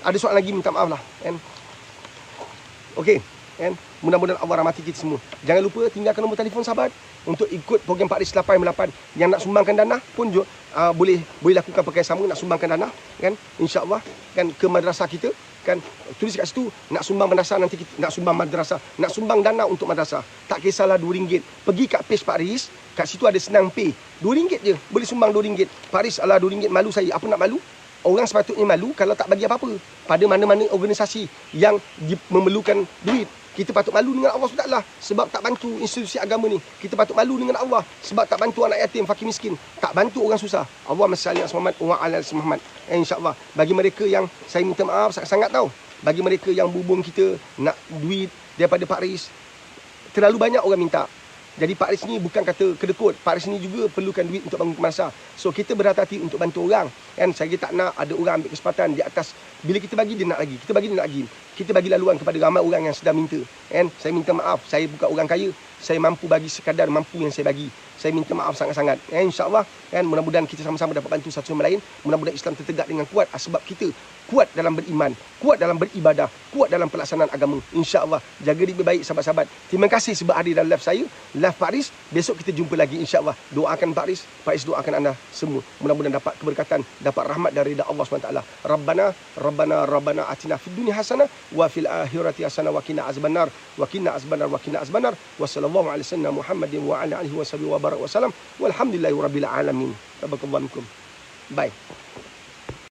[SPEAKER 1] Ada soalan lagi, minta maaf lah. Okey. Mudah-mudahan Allah rahmati kita semua. Jangan lupa tinggalkan nombor telefon sahabat untuk ikut program Pak Ris 8 yang nak sumbangkan dana pun boleh lakukan perkara sama, nak sumbangkan dana kan, insya-Allah kan, ke madrasah kita kan. Tulis kat situ nak sumbang madrasah, nanti kita nak sumbang madrasah, nak sumbang dana untuk madrasah. Tak kisahlah RM2. Pergi kat page Pak Ris, kat situ ada senang pay. RM2 je, boleh sumbang RM2. Pak Ris, alah RM2 malu saya. Apa nak malu? Orang sepatutnya malu kalau tak bagi apa-apa. Pada mana-mana organisasi yang memerlukan duit, kita patut malu dengan Allah SWT sebab tak bantu institusi agama ni. Kita patut malu dengan Allah sebab tak bantu anak yatim, fakir miskin, tak bantu orang susah. Allahumma salli ala Muhammad wa ala ali Muhammad. InsyaAllah. Bagi mereka yang saya minta maaf sangat-sangat tau. Bagi mereka yang hubung kita nak duit daripada Pak Ris, terlalu banyak orang minta. Jadi Pak Ris ni bukan kata kedekut. Pak Ris ni juga perlukan duit untuk bangun madrasah. So kita berhati-hati untuk bantu orang. Kan saya tak nak ada orang ambil kesempatan di atas. Bila kita bagi dia nak lagi. Kita bagi dia nak lagi. Kita bagi laluan kepada ramai orang yang sedang minta. Kan saya minta maaf. Saya bukan orang kaya. Saya mampu bagi sekadar mampu yang saya bagi. Saya minta maaf sangat-sangat. InsyaAllah kan, mudah-mudahan kita sama-sama dapat bantu satu sama lain. Mudah-mudahan Islam tertegak dengan kuat sebab kita kuat dalam beriman, kuat dalam beribadah, kuat dalam pelaksanaan agama. InsyaAllah. Jaga diri baik sahabat-sahabat. Terima kasih sebab hadir dalam live saya, live Pak Ris. Besok kita jumpa lagi insyaAllah. Doakan Pak Ris, Pak Ris doakan anda semua. Mudah-mudahan dapat keberkatan, dapat rahmat dari Allah SWT. Rabbana atina fid dunya hasanah wa fil akhirati hasanah wa qina azabannar wa qina azabannar. Wa sallallahu alaihi wasallam Muhammadin wa ala alihi wa sahbihi wa barak wa salam. Walhamdulillahirabbil alamin. Tabarakallahu minkum. Bye.